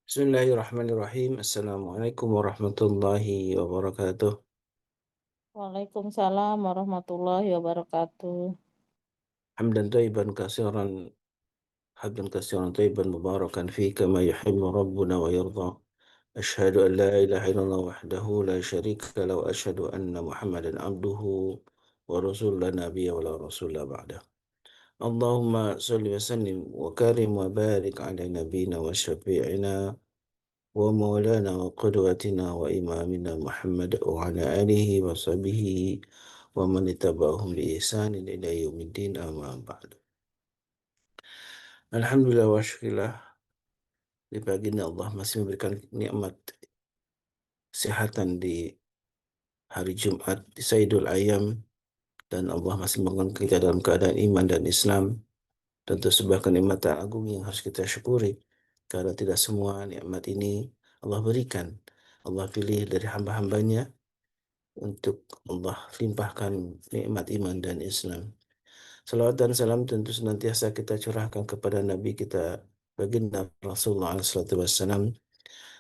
Bismillahirrahmanirrahim. Assalamualaikum warahmatullahi wabarakatuh. Waalaikumsalam warahmatullahi wabarakatuh. Hamdan tayyiban kasiran, hamdan kasiran tayyiban mubarakan fi kama yuhibbu rabbuna wa yarda. Ashhadu an la ilaha illallah wahdahu la syarika lahu wa ashhadu anna Muhammadan abduhu wa rasul la nabiyya wa la rasula ba'da. Allahumma salli wa sallim wa karim wa barik ala nabiyyina wa syafi'ina ومولانا وقدوتنا وإمامنا محمد وعلى آله وصحبه ومن اتبعهم بإحسان إلى يوم الدين أما بعد. Alhamdulillah wa syukurillah, di pagi ini Allah masih memberikan nikmat kesehatan di hari Jumat di Sayyidul Ayyam, dan Allah masih membangun kita dalam keadaan iman dan Islam. Tentu sebuah kenikmatan agung yang harus kita syukuri, karena tidak semua nikmat ini Allah berikan. Allah pilih dari hamba-hambanya untuk Allah limpahkan nikmat iman dan Islam. Salawat dan salam tentu senantiasa kita curahkan kepada Nabi kita baginda Rasulullah SAW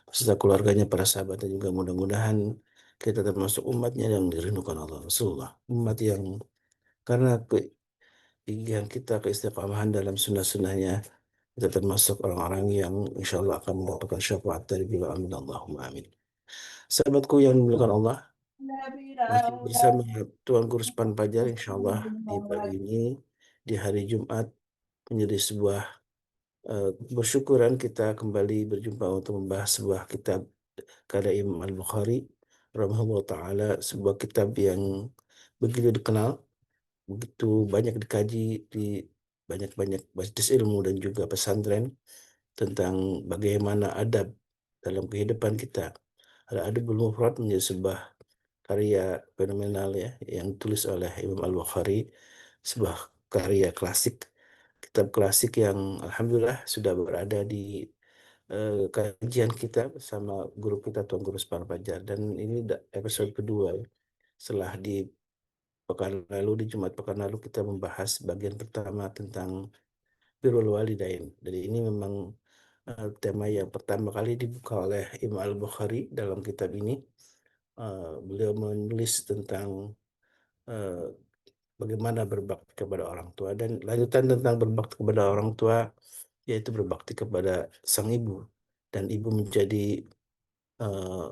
beserta keluarganya, para sahabat, dan juga mudah-mudahan kita termasuk umatnya yang dirindukan Allah Rasulullah. Umat yang karena kegigihan kita, keistiqamahan dalam sunnah-sunnahnya, kita termasuk orang-orang yang insya Allah akan mendapatkan syafaat dari beliau. Amin Allahumma amin. Sahabatku yang dimuliakan Allah, masih bersama Tuan Guru Span Pajar, insya Allah di pagi ini, di hari Jumat, menjadi sebuah bersyukuran kita kembali berjumpa untuk membahas sebuah kitab karya Imam Al-Bukhari rahimahullah ta'ala, sebuah kitab yang begitu dikenal, begitu banyak dikaji di banyak-banyak majelis ilmu dan juga pesantren tentang bagaimana adab dalam kehidupan kita. Al-Adabul Mufrad menjadi sebuah karya fenomenal ya, yang ditulis oleh Imam Al-Bukhari, sebuah karya klasik, kitab klasik yang alhamdulillah sudah berada di kajian kita bersama guru kita Tuan Guru Spar Fajar, dan ini episode kedua ya. Setelah di pekan lalu, di Jumat pekan lalu, kita membahas bagian pertama tentang birrul walidain. Jadi ini memang tema yang pertama kali dibuka oleh Imam Al-Bukhari dalam kitab ini. Beliau menulis tentang eh, bagaimana berbakti kepada orang tua, dan lanjutan tentang berbakti kepada orang tua yaitu berbakti kepada sang ibu, dan ibu menjadi eh,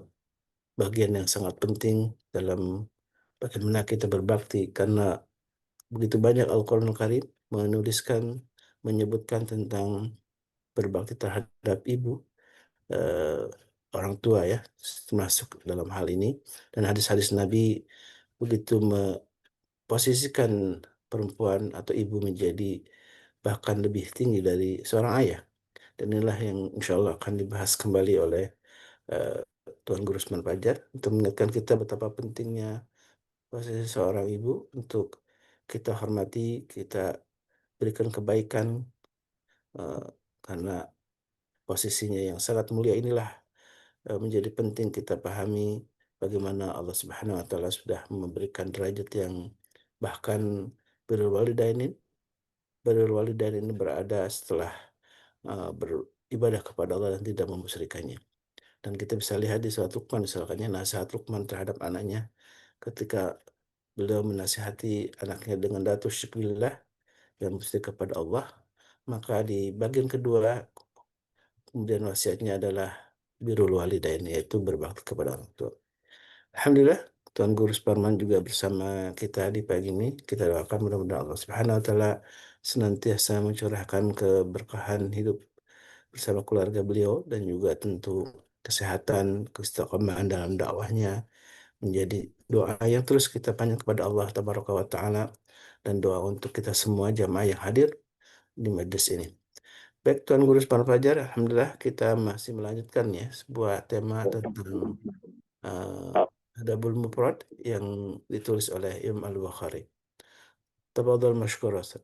bagian yang sangat penting dalam bagaimana kita berbakti, karena begitu banyak Al-Quranul Karim menyebutkan tentang berbakti terhadap ibu, eh, orang tua ya, termasuk dalam hal ini, dan hadis-hadis Nabi begitu posisikan perempuan atau ibu menjadi bahkan lebih tinggi dari seorang ayah. Dan inilah yang insya Allah akan dibahas kembali oleh eh, Tuan Guru Usman Fajar untuk mengingatkan kita betapa pentingnya posisi seorang ibu untuk kita hormati, kita berikan kebaikan, eh, karena posisinya yang sangat mulia inilah menjadi penting kita pahami bagaimana Allah Subhanahu wa taala sudah memberikan derajat yang bahkan birrul walidain Birrul walidain ini berada setelah beribadah kepada Allah dan tidak memusyrikannya. Dan kita bisa lihat di surat Luqman, misalkannya nasihat Luqman terhadap anaknya ketika beliau menasihati anaknya dengan datu syukrillah, yang mesti kepada Allah, maka di bagian kedua kemudian wasiatnya adalah birrul walidain, yaitu berbakti kepada orang tua. Alhamdulillah, Tuan Guru Sparman juga bersama kita di pagi ini. Kita doakan mudah-mudahan Allah Subhanahu wa taala senantiasa mencurahkan keberkahan hidup bersama keluarga beliau, dan juga tentu kesehatan, keistiqomahan dalam dakwahnya, menjadi doa yang terus kita panjang kepada Allah Tabaraka wa taala, dan doa untuk kita semua jamaah yang hadir di majelis ini. Baik, Tuan Guru Sparman Fajar, alhamdulillah kita masih melanjutkan ya sebuah tema tentang Adabul Mufrad yang ditulis oleh Imam Al-Bukhari. Tafadhal mashkur Ustaz.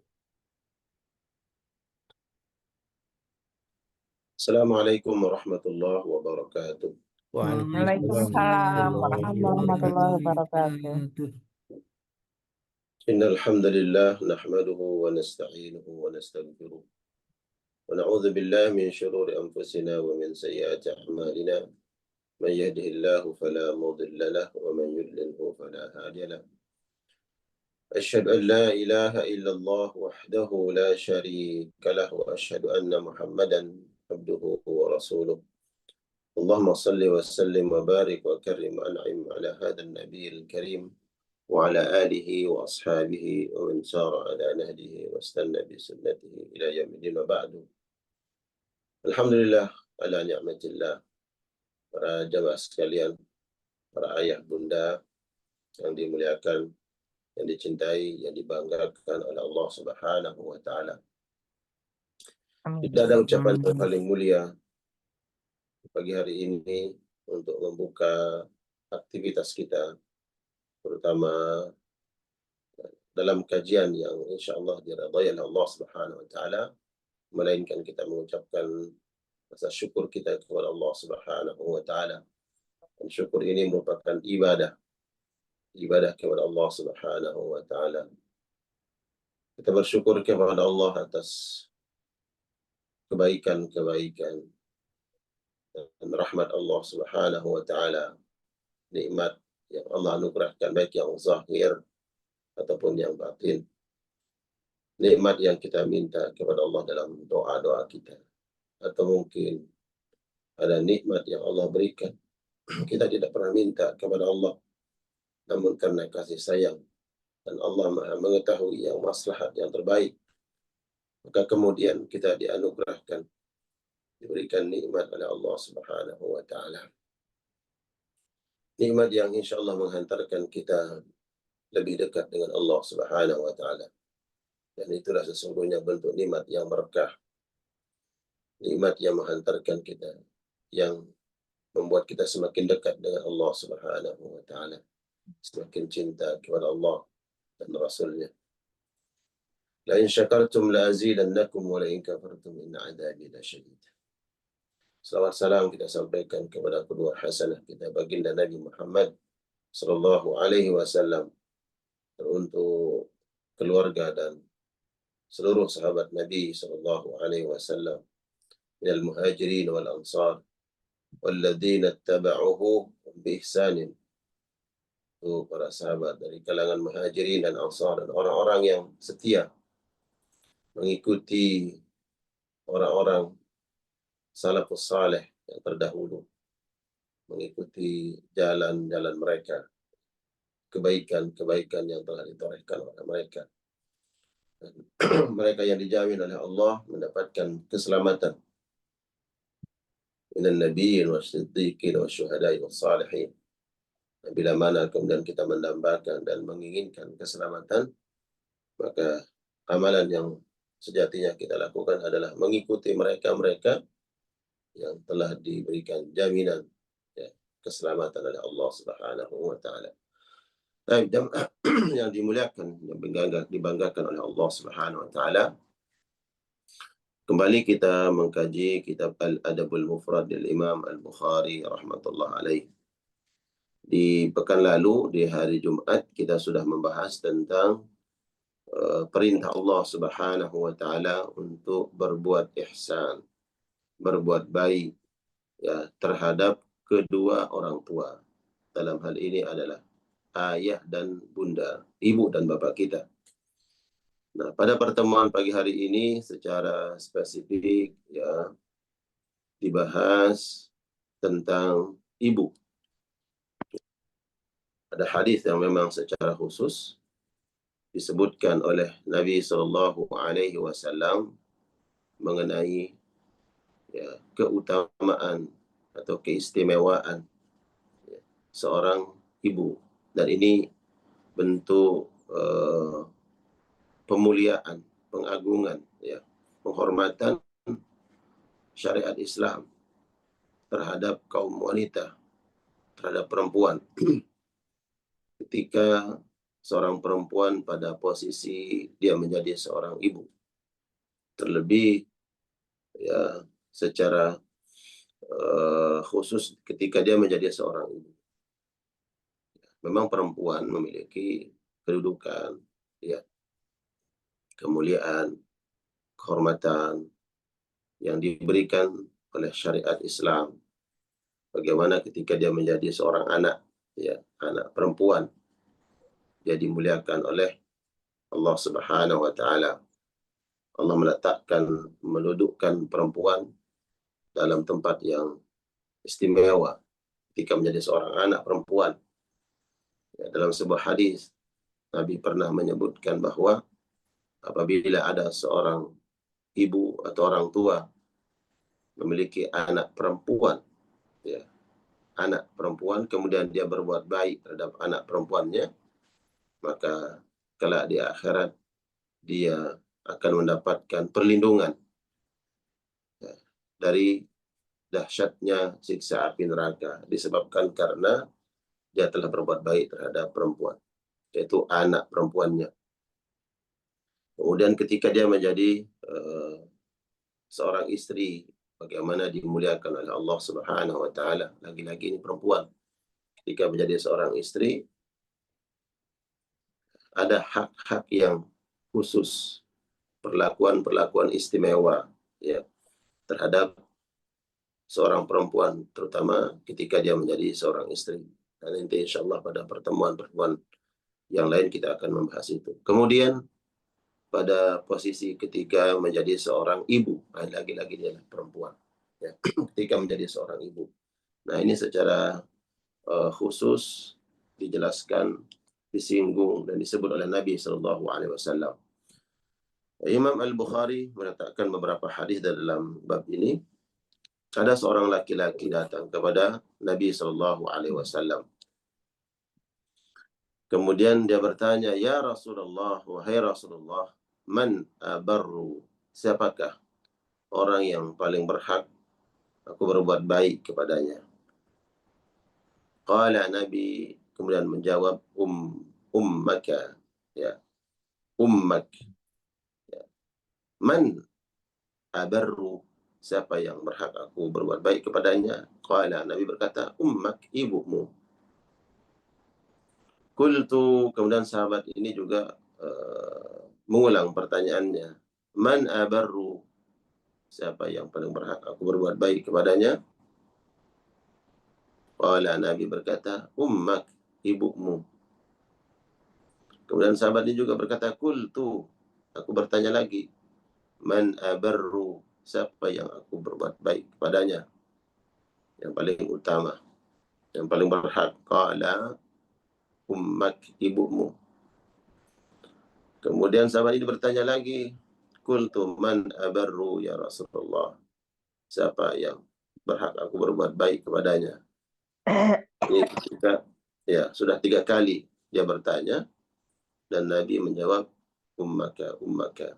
Assalamualaikum warahmatullahi wabarakatuh. Waalaikumsalam Waalaikumsalam warahmatullahi warahmatullahi wabarakatuh. wabarakatuh. Innal hamdalillah nahmaduhu wa nasta'inuhu wa nastaghfiruh ونعوذ بالله من شرور أنفسنا ومن سيئات أعمالنا من يهده الله فلا مضل له ومن يضلله فلا هادي له أشهد أن لا إله إلا الله وحده لا شريك له وأشهد أن محمدا عبده ورسوله اللهم صل وسلم وبارك وكرم وأنعم على هذا النبي الكريم وعلى آله وأصحابه ومن سار على نهجه واستنى بسنته إلى يوم الدين وبعد. Alhamdulillah ala ni'matillah, para jamaah sekalian, para ayah bunda yang dimuliakan, yang dicintai, yang dibanggakan oleh Allah Subhanahu wa taala. Tidak ada ucapan yang paling mulia pagi hari ini untuk membuka aktivitas kita, terutama dalam kajian yang insya-Allah diridhai oleh Allah Subhanahu wa taala, melainkan kita mengucapkan rasa syukur kita kepada Allah Subhanahu wa taala. Dan syukur ini merupakan ibadah kepada Allah Subhanahu wa taala. Kita bersyukur kepada Allah atas kebaikan-kebaikan dan rahmat Allah Subhanahu wa taala, nikmat yang Allah anugerahkan baik yang zahir ataupun yang batin. Nikmat yang kita minta kepada Allah dalam doa-doa kita, atau mungkin ada nikmat yang Allah berikan kita tidak pernah minta kepada Allah, namun karena kasih sayang dan Allah Maha mengetahui yang maslahat yang terbaik, maka kemudian kita dianugerahkan, diberikan nikmat oleh Allah Subhanahu wa taala. Nikmat yang insya-Allah menghantarkan kita lebih dekat dengan Allah Subhanahu wa taala. Dan itulah sesungguhnya bentuk nikmat yang berkah. Nikmat yang menghantarkan kita, yang membuat kita semakin dekat dengan Allah Subhanahu wa taala, semakin cinta kepada Allah dan Rasul-Nya. La in syakartum la azidannakum wa la in kafartum inna 'adzabi lasyadid. Salawat salam kita sampaikan kepada kedua hasanah kita, baginda Nabi Muhammad sallallahu alaihi wasallam, dan untuk keluarga dan seluruh sahabat Nabi sallallahu alaihi wasallam minal muhajirin wal ansar walladzina ittaba'uhu bi ihsanin. Itu para sahabat dari kalangan muhajirin dan ansar dan orang-orang yang setia mengikuti orang-orang salafus saleh yang terdahulu, mengikuti jalan-jalan mereka, kebaikan-kebaikan yang telah ditorehkan oleh mereka. Dan mereka yang dijamin oleh Allah mendapatkan keselamatan minan nabiyyin wasiddiqin wasyuhada'i wassalihin. Bila mana kemudian kita mendambakan dan menginginkan keselamatan, maka amalan yang sejatinya kita lakukan adalah mengikuti mereka-mereka yang telah diberikan jaminan keselamatan oleh Allah Subhanahu wa taala. Yang dimuliakan, yang dibanggakan oleh Allah Subhanahu wa taala. Kembali kita mengkaji kitab Al-Adabul Mufrad dari Imam Al-Bukhari rahmatullah alaih. Di pekan lalu, di hari Jumat, kita sudah membahas tentang perintah Allah Subhanahu wa taala untuk berbuat ihsan, berbuat baik ya terhadap kedua orang tua. Dalam hal ini adalah ayah dan bunda, ibu dan bapak kita. Nah, pada pertemuan pagi hari ini secara spesifik ya dibahas tentang ibu. Ada hadis yang memang secara khusus disebutkan oleh Nabi sallallahu alaihi wasallam mengenai ya, keutamaan atau keistimewaan ya, seorang ibu, dan ini bentuk pemuliaan, pengagungan ya, penghormatan syariat Islam terhadap kaum wanita, terhadap perempuan. Ketika seorang perempuan pada posisi dia menjadi seorang ibu, terlebih ya secara khusus ketika dia menjadi seorang ibu. Memang perempuan memiliki kedudukan, ya, kemuliaan, kehormatan yang diberikan oleh syariat Islam. Bagaimana ketika dia menjadi seorang anak, ya, anak perempuan, dia dimuliakan oleh Allah Subhanahu wa taala. Allah menudukkan perempuan dalam tempat yang istimewa ketika menjadi seorang anak perempuan. Ya, dalam sebuah hadis Nabi pernah menyebutkan bahwa apabila ada seorang ibu atau orang tua memiliki anak perempuan, ya, anak perempuan, kemudian dia berbuat baik terhadap anak perempuannya, maka kelak di akhirat dia akan mendapatkan perlindungan, ya, dari dahsyatnya siksa api neraka, disebabkan karena dia telah berbuat baik terhadap perempuan, yaitu anak perempuannya. Kemudian ketika dia menjadi seorang istri, bagaimana dimuliakan oleh Allah Subhanahu wa taala. Lagi-lagi ini perempuan, ketika menjadi seorang istri ada hak-hak yang khusus, perlakuan-perlakuan istimewa, ya, terhadap seorang perempuan, terutama ketika dia menjadi seorang istri. Dan nanti insya Allah pada pertemuan-pertemuan yang lain kita akan membahas itu. Kemudian pada posisi ketika menjadi seorang ibu, lagi-lagi dia perempuan, ya, ketika menjadi seorang ibu. Nah, ini secara khusus dijelaskan, disinggung dan disebut oleh Nabi Shallallahu Alaihi Wasallam. Imam Al-Bukhari meletakkan beberapa hadis dalam bab ini. Ada seorang laki-laki datang kepada Nabi Shallallahu Alaihi Wasallam. Kemudian dia bertanya, ya Rasulullah, wahai Rasulullah, man abarru, siapakah orang yang paling berhak aku berbuat baik kepadanya? Qala, Nabi kemudian menjawab, ummaka, ya, ummak, ya. Man abarru, siapa yang berhak aku berbuat baik kepadanya? Qala, Nabi berkata, ummak, ibumu. Qultu, kemudian sahabat ini juga mengulang pertanyaannya, man abarru, siapa yang paling berhak aku berbuat baik kepadanya? Qala, Nabi berkata, ummak, ibumu. Kemudian sahabat ini juga berkata, qultu, aku bertanya lagi, man abarru, siapa yang aku berbuat baik kepadanya, yang paling utama, yang paling berhak? Qala, ummak, ibumu. Kemudian sahabat ini bertanya lagi, qultu man abarru ya Rasulullah, siapa yang berhak aku berbuat baik kepadanya? Ini ketika, ya, sudah 3 kali dia bertanya dan Nabi menjawab, ummaka, ummaka.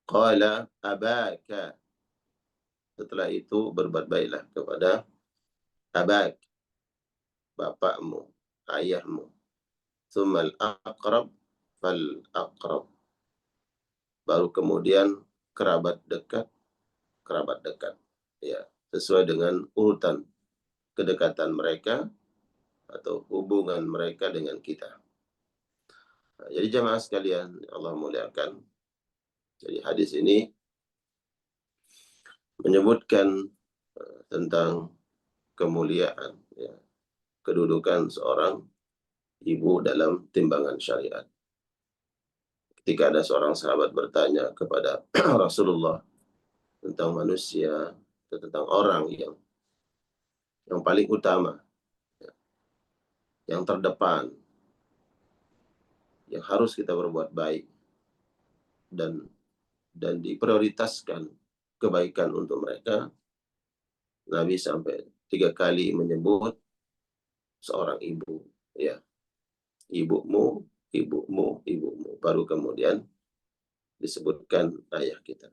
Qala abaka, setelah itu berbuat baiklah kepada abak, bapakmu, ayahmu. Tsummal aqrab fal aqrab, baru kemudian kerabat dekat, ya, sesuai dengan urutan kedekatan mereka atau hubungan mereka dengan kita. Nah, jadi jamaah sekalian Allah muliakan, jadi hadis ini menyebutkan tentang kemuliaan, ya, kedudukan seorang ibu dalam timbangan syariat. Ketika ada seorang sahabat bertanya kepada Rasulullah tentang manusia, tentang orang yang paling utama, ya, yang terdepan, yang harus kita berbuat baik dan diprioritaskan kebaikan untuk mereka, Nabi sampai 3 kali menyebut seorang ibu, ya, ibumu, ibumu, ibumu, baru kemudian disebutkan ayah kita.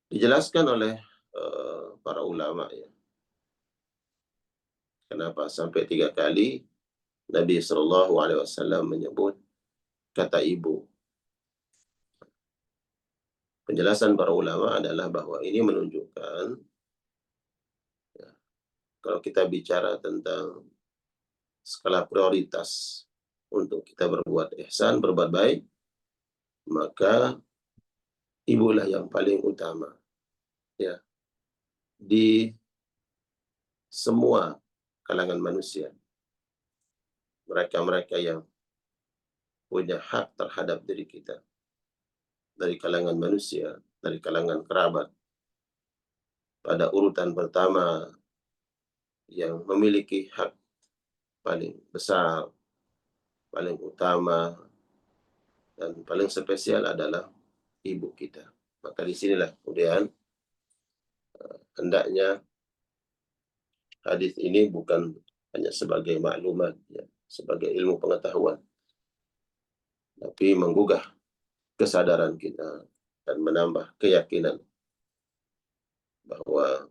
Dijelaskan oleh para ulama, ya, kenapa sampai 3 kali Nabi Shallallahu Alaihi Wasallam menyebut kata ibu. Penjelasan para ulama adalah bahwa ini menunjukkan, ya, kalau kita bicara tentang skala prioritas untuk kita berbuat ihsan, berbuat baik, maka ibulah yang paling utama, ya, di semua kalangan manusia. Mereka-mereka yang punya hak terhadap diri kita, dari kalangan manusia, dari kalangan kerabat. Pada urutan pertama yang memiliki hak paling besar, paling utama, dan paling spesial adalah ibu kita. Maka disinilah kemudian hendaknya hadis ini bukan hanya sebagai maklumat, ya, sebagai ilmu pengetahuan, tapi menggugah kesadaran kita dan menambah keyakinan bahwa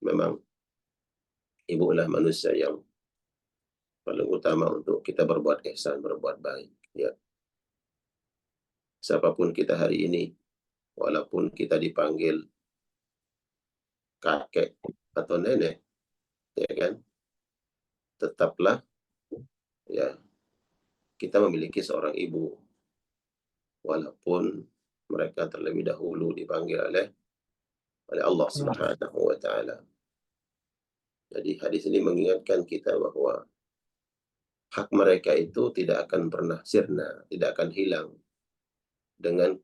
memang ibulah manusia yang paling utama untuk kita berbuat ihsan, berbuat baik. Ya. Siapapun kita hari ini, walaupun kita dipanggil kakek atau nenek, ya kan, tetaplah, ya, kita memiliki seorang ibu, walaupun mereka terlebih dahulu dipanggil oleh Allah Subhanahu wa Ta'ala. Jadi hadis ini mengingatkan kita bahwa hak mereka itu tidak akan pernah sirna, tidak akan hilang dengan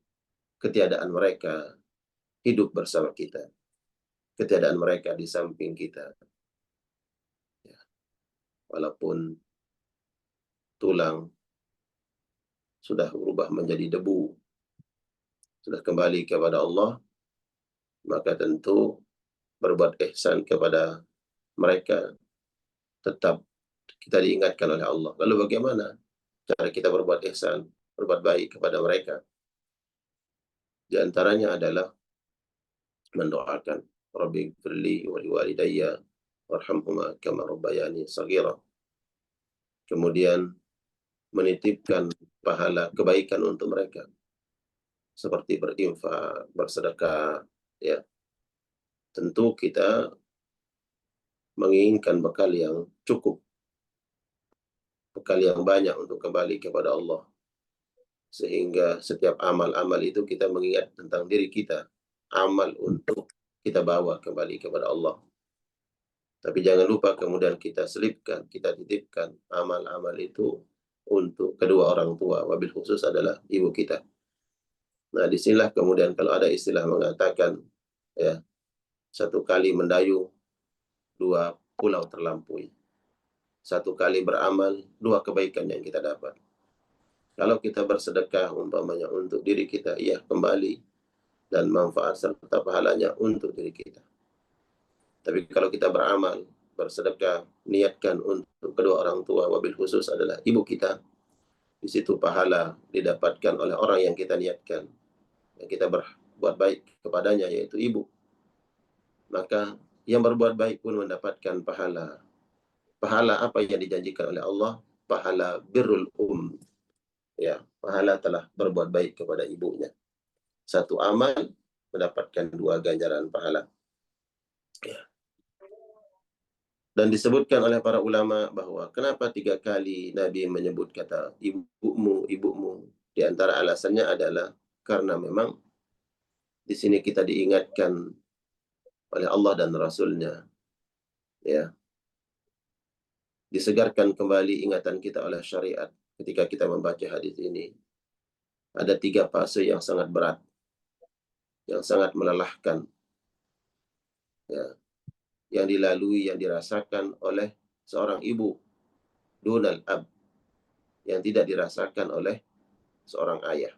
ketiadaan mereka hidup bersama kita, ketiadaan mereka di samping kita. Ya. Walaupun tulang sudah berubah menjadi debu, sudah kembali kepada Allah, maka tentu berbuat ihsan kepada mereka tetap kita diingatkan oleh Allah. Lalu bagaimana cara kita berbuat ihsan, berbuat baik kepada mereka? Di antaranya adalah mendoakan, Rabbi firli wa liwalidayya warhamhuma kama rabbayani shaghira. Kemudian menitipkan pahala kebaikan untuk mereka, seperti berinfak, bersedekah, ya. Tentu kita menginginkan bekal yang cukup, bekal yang banyak untuk kembali kepada Allah, sehingga setiap amal-amal itu kita mengingat tentang diri kita, amal untuk kita bawa kembali kepada Allah. Tapi jangan lupa kemudian kita selipkan, kita titipkan amal-amal itu untuk kedua orang tua, wabil khusus adalah ibu kita. Nah, disinilah kemudian kalau ada istilah mengatakan, ya, satu kali mendayung, dua pulau terlampaui. Satu kali beramal, dua kebaikan yang kita dapat. Kalau kita bersedekah umpamanya untuk diri kita, ia kembali dan manfaat serta pahalanya untuk diri kita. Tapi kalau kita beramal, bersedekah, niatkan untuk kedua orang tua, wabil khusus adalah ibu kita, di situ pahala didapatkan oleh orang yang kita niatkan, yang kita berbuat baik kepadanya, yaitu ibu. Maka yang berbuat baik pun mendapatkan pahala. Pahala apa yang dijanjikan oleh Allah? Pahala birrul ya, pahala telah berbuat baik kepada ibunya. Satu amal mendapatkan dua ganjaran pahala. Ya. Dan disebutkan oleh para ulama bahwa kenapa 3 kali Nabi menyebut kata ibumu, ibumu. Di antara alasannya adalah karena memang di sini kita diingatkan oleh Allah dan Rasulnya, ya, disegarkan kembali ingatan kita oleh syariat ketika kita membaca hadis ini. Ada 3 fase yang sangat berat, yang sangat melelahkan, ya, yang dilalui, yang dirasakan oleh seorang ibu dunal ab, yang tidak dirasakan oleh seorang ayah.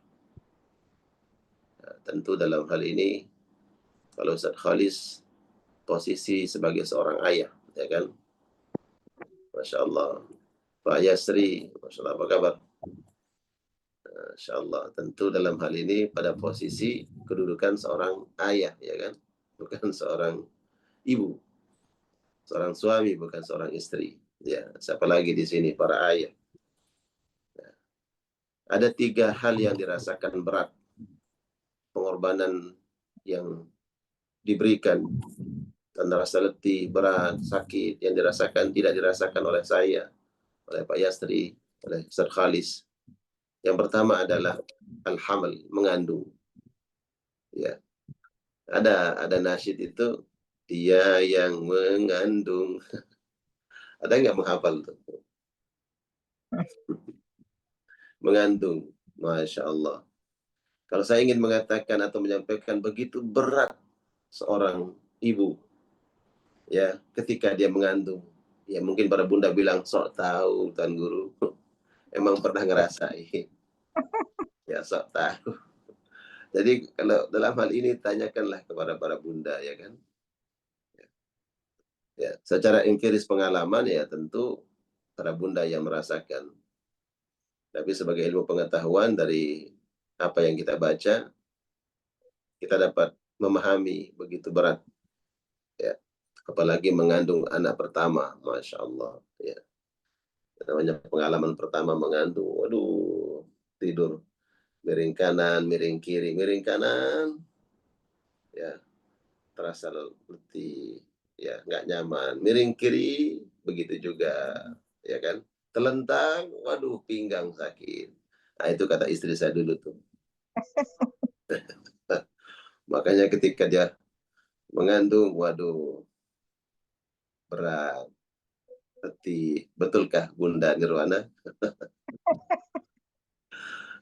Nah, tentu dalam hal ini kalau Ustaz Khalis posisi sebagai seorang ayah, ya kan? Masya Allah. Pak Yasri, Masya Allah, apa kabar? Masya Allah. Tentu dalam hal ini pada posisi kedudukan seorang ayah, ya kan? Bukan seorang ibu, seorang suami, bukan seorang istri. Ya, siapa lagi di sini para ayah? Nah, ada 3 hal yang dirasakan berat, pengorbanan yang diberikan, dan rasa letih, berat, sakit yang dirasakan tidak dirasakan oleh saya, oleh Pak Yasri, oleh Ustaz Khalis. Yang pertama adalah al-hamal, mengandung. Ya, ada nasyid itu, dia yang mengandung. Ada nggak menghafal tuh? Mengandung, Masya Allah. Kalau saya ingin mengatakan atau menyampaikan begitu berat seorang ibu, ya, ketika dia mengandung. Ya mungkin para bunda bilang sok tahu Tuan Guru, emang pernah ngerasain. Ya sok tahu. Jadi kalau dalam hal ini tanyakanlah kepada para bunda, ya kan. Ya, secara empiris pengalaman ya tentu para bunda yang merasakan. Tapi sebagai ilmu pengetahuan dari apa yang kita baca, kita dapat memahami begitu berat, ya. Apalagi mengandung anak pertama, Masya Allah. Ya. Namanya pengalaman pertama mengandung, waduh, tidur miring kanan, miring kiri, miring kanan, ya terasa letih, ya nggak nyaman. Miring kiri, begitu juga, ya kan. Telentang, waduh, pinggang sakit. Nah itu kata istri saya dulu tuh. Makanya ketika dia mengandung, waduh, berat, letih. Betulkah Bunda Nirwana?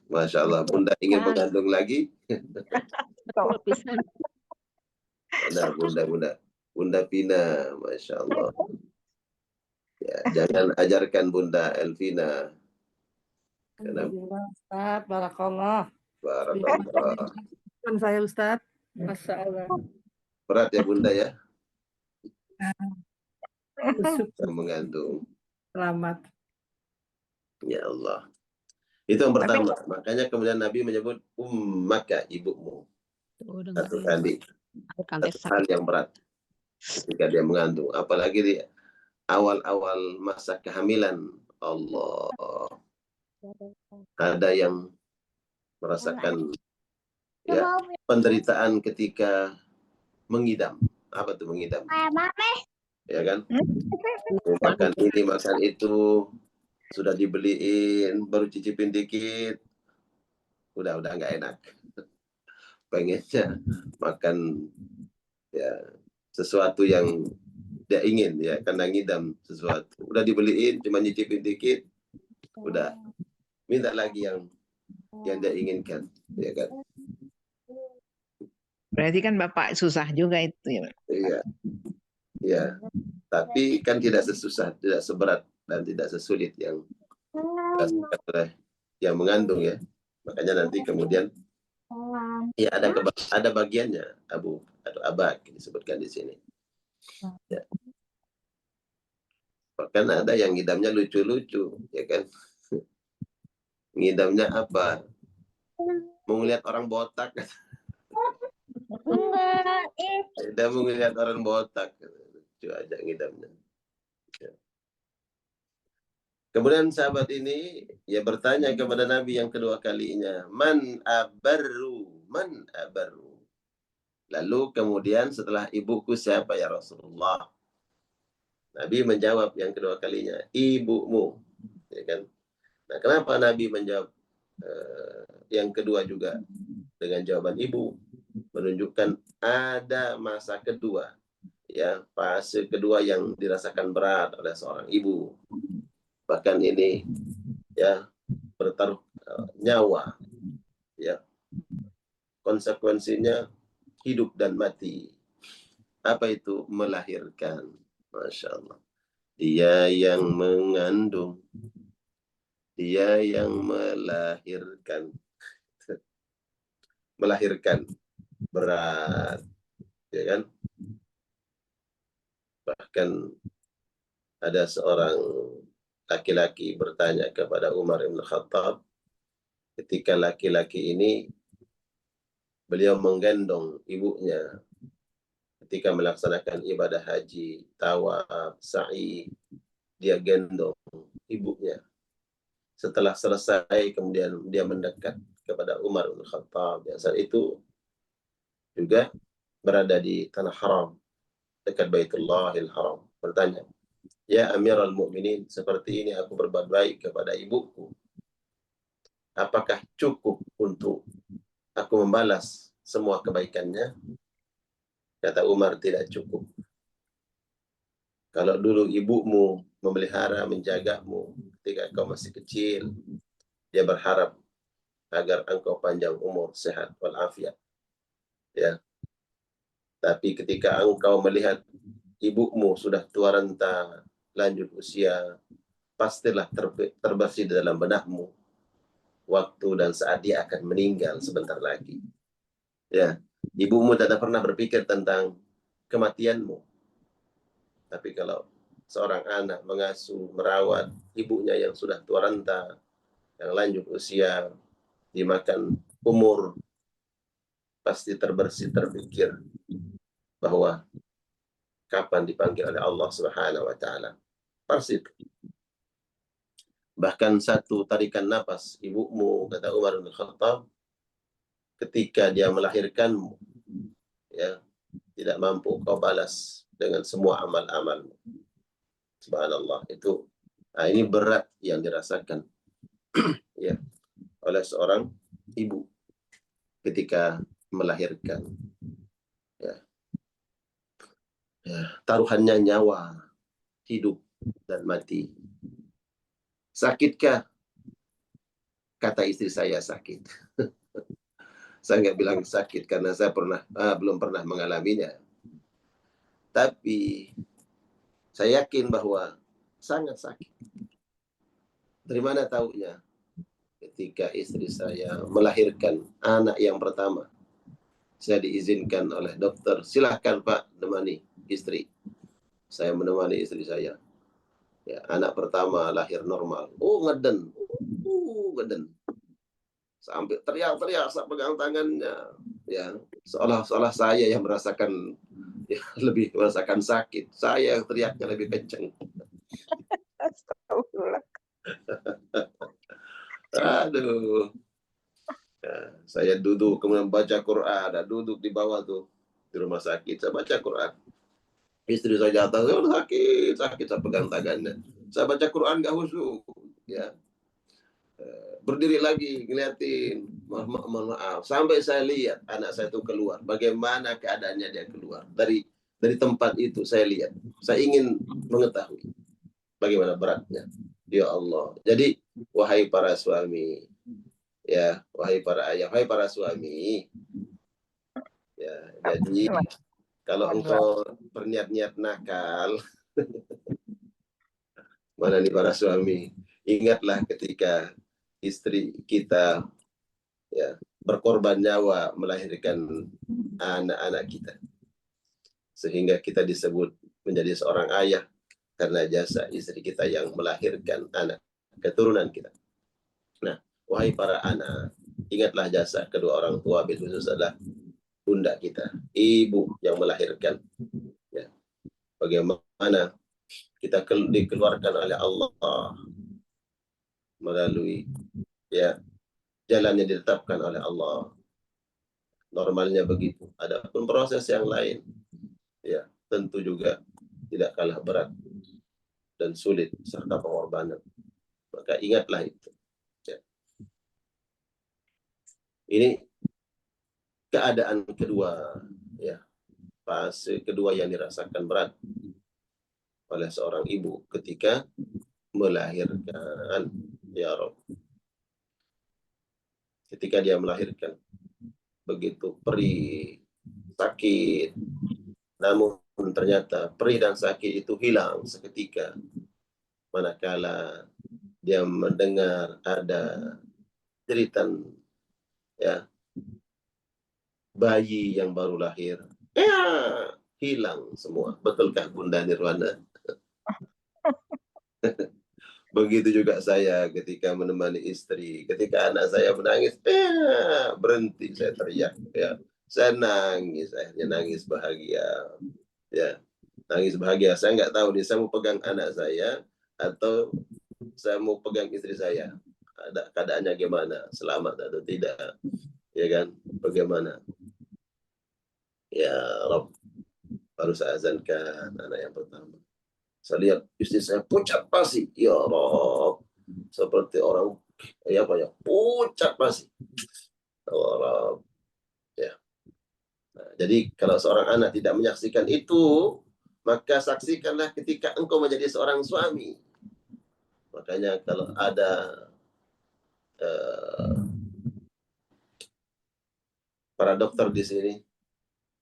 Masya Allah, Bunda ingin mengandung lagi? Nah, Bunda Pina, Masya Allah. Ya, jangan ajarkan Bunda Elvina. Alhamdulillah, Ustaz. Barakallah. Barakallah. Saya Ustaz. Masya Allah. Berat ya Bunda ya, Bersyukur. yang mengandung. Selamat. Ya Allah. Itu yang pertama. Makanya kemudian Nabi menyebut ummaka, ibumu. Satu kali. Satu hal yang berat ketika dia mengandung. Apalagi di awal-awal masa kehamilan. Allah. Ada yang merasakan ya penderitaan ketika mengidam. Apa tuh mengidam? Ya kan? Makan ini, makan itu, sudah dibeliin, baru cicipin dikit, udah nggak enak. Pengennya makan ya sesuatu yang dia ingin, ya karena ngidam sesuatu. Udah dibeliin, cuma nyicipin dikit, udah minta lagi yang dia inginkan, ya kan? Berarti kan Bapak susah juga itu ya. Iya, iya. Tapi kan tidak sesusah, tidak seberat dan tidak sesulit yang dirasakan oleh yang mengandung, ya. Makanya nanti kemudian ya ada bagiannya abu atau abak disebutkan di sini. Ya. Bahkan ada yang ngidamnya lucu-lucu, ya kan? Ngidamnya apa? Mau ngeliat orang botak. Tidak mau ngeliat orang botak. Lucu aja ngidamnya. Ya. Kemudian sahabat ini ya bertanya kepada Nabi yang kedua kalinya, man abarru, man abarru. Lalu kemudian setelah ibuku siapa ya Rasulullah? Nabi menjawab yang kedua kalinya, ibumu. Ya kan? Nah, kenapa Nabi menjawab yang kedua juga dengan jawaban ibu? Menunjukkan ada masa kedua, ya, fase kedua yang dirasakan berat oleh seorang ibu. Bahkan ini ya bertaruh nyawa, ya, konsekuensinya hidup dan mati. Apa itu melahirkan? Masya Allah. Dia yang mengandung, dia yang melahirkan. Melahirkan berat, ya kan? Bahkan ada seorang laki-laki bertanya kepada Umar bin Khattab, ketika laki-laki ini beliau menggendong ibunya ketika melaksanakan ibadah haji, tawaf, sa'i, dia gendong ibunya. Setelah selesai kemudian dia mendekat kepada Umar bin Khattab yang saat itu juga berada di tanah haram dekat Baitullahil Haram. Bertanya, ya Amirul Mukminin, seperti ini aku berbuat baik kepada ibuku. apakah cukup untuk aku membalas semua kebaikannya? Kata Umar, tidak cukup. Kalau dulu ibumu memelihara, menjagamu ketika kau masih kecil, dia berharap agar engkau panjang umur, sehat walafiat. Ya. Tapi ketika engkau melihat ibumu sudah tua renta, lanjut usia, pastilah terbersih di dalam benakmu waktu dan saat dia akan meninggal sebentar lagi. Ya, ibumu tidak pernah berpikir tentang kematianmu. Tapi kalau seorang anak mengasuh, merawat ibunya yang sudah tua renta, yang lanjut usia, dimakan umur, pasti terpikir bahwa kapan dipanggil oleh Allah Subhanahu wa taala. Pasti. Bahkan satu tarikan napas ibumu, kata Umar bin Khattab, ketika dia melahirkanmu, ya, tidak mampu kau balas dengan semua amal-amalmu. Subhanallah, itu ini berat yang dirasakan ya oleh seorang ibu ketika melahirkan. Ya. Taruhannya nyawa, hidup dan mati. Sakitkah? Kata istri saya, sakit. Saya nggak bilang sakit karena saya belum pernah mengalaminya. Tapi saya yakin bahwa sangat sakit. Dari mana taunya? Ketika istri saya melahirkan anak yang pertama, saya diizinkan oleh dokter, silahkan Pak menemani istri. Saya menemani istri saya. Ya, anak pertama lahir normal. Ngeden. Ngeden. Sampai teriak-teriak, saya pegang tangannya. Ya, seolah-olah saya yang merasakan, ya, lebih merasakan sakit. Saya yang teriaknya lebih kencang. Astagfirullah. Aduh. Ya, saya duduk kemudian baca Quran, duduk di bawah tuh di rumah sakit, saya baca Quran. Istri saya jatuh, sakit, saya pegang tangannya. Saya baca Quran gak khusyuk, ya. Berdiri lagi ngeliatin, maaf, sampai saya lihat anak saya itu keluar. Bagaimana keadaannya dia keluar dari tempat itu, saya lihat. Saya ingin mengetahui bagaimana beratnya. Ya Allah. Jadi wahai para suami, ya, wahai para ayah, wahai para suami, ya, jadi kalau engkau berniat-niat nakal, mana nih para suami, ingatlah ketika istri kita, ya, berkorban nyawa melahirkan anak-anak kita, sehingga kita disebut menjadi seorang ayah karena jasa istri kita yang melahirkan anak keturunan kita. Nah, wahai para anak, ingatlah jasa kedua orang tua, bil khusus adalah bunda kita, ibu yang melahirkan. Ya. Bagaimana kita dikeluarkan oleh Allah melalui, ya, jalan yang ditetapkan oleh Allah. Normalnya begitu. Adapun proses yang lain, ya, tentu juga tidak kalah berat dan sulit serta pengorbanan. Maka ingatlah itu. Ya. Ini keadaan kedua, ya, fase kedua yang dirasakan berat oleh seorang ibu ketika melahirkan. Ya Rabb, ketika dia melahirkan, begitu perih, sakit, namun ternyata perih dan sakit itu hilang seketika manakala dia mendengar ada jeritan, ya, bayi yang baru lahir. Ya, hilang semua. Betulkah Bunda Nirwana? Begitu juga saya ketika menemani istri. Ketika anak saya menangis, berhenti saya teriak. Ya, saya nangis, akhirnya nangis bahagia. Ya, nangis bahagia. Saya nggak tahu nih, saya mau pegang anak saya atau saya mau pegang istri saya. Ada keadaannya gimana? Selamat atau tidak? Ya kan? Bagaimana? Ya Rob, baru saya azankan anak yang pertama. Saya lihat istri saya pucat pasti. Ya Rob, seperti orang ya apa ya, pucat masih. Allah, ya. Nah, jadi kalau seorang anak tidak menyaksikan itu, maka saksikanlah ketika engkau menjadi seorang suami. Makanya kalau ada para dokter di sini,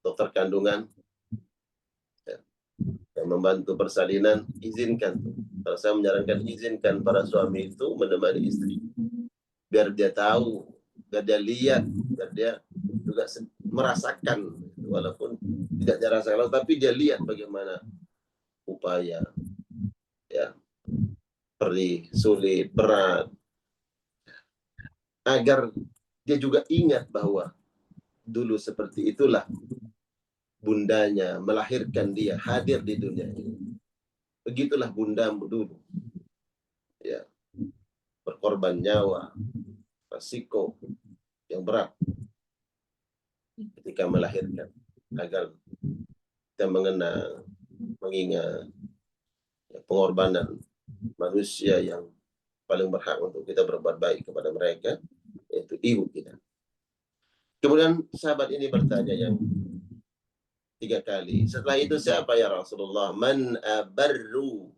dokter kandungan, ya, yang membantu persalinan, izinkan. Kalau saya menyarankan, izinkan para suami itu menemani istri, biar dia tahu, biar dia lihat, biar dia juga merasakan, walaupun tidak dia rasakan, tapi dia lihat bagaimana upaya, ya, perih, sulit, berat, agar dia juga ingat bahwa dulu seperti itulah bundanya melahirkan dia, hadir di dunia ini. Begitulah bundamu dulu, ya, berkorban nyawa, resiko yang berat ketika melahirkan, agar kita mengingat ya, pengorbanan manusia yang paling berhak untuk kita berbuat baik kepada mereka, yaitu ibu kita. Kemudian sahabat ini bertanya yang 3 kali. Setelah itu siapa ya Rasulullah? Man abarru.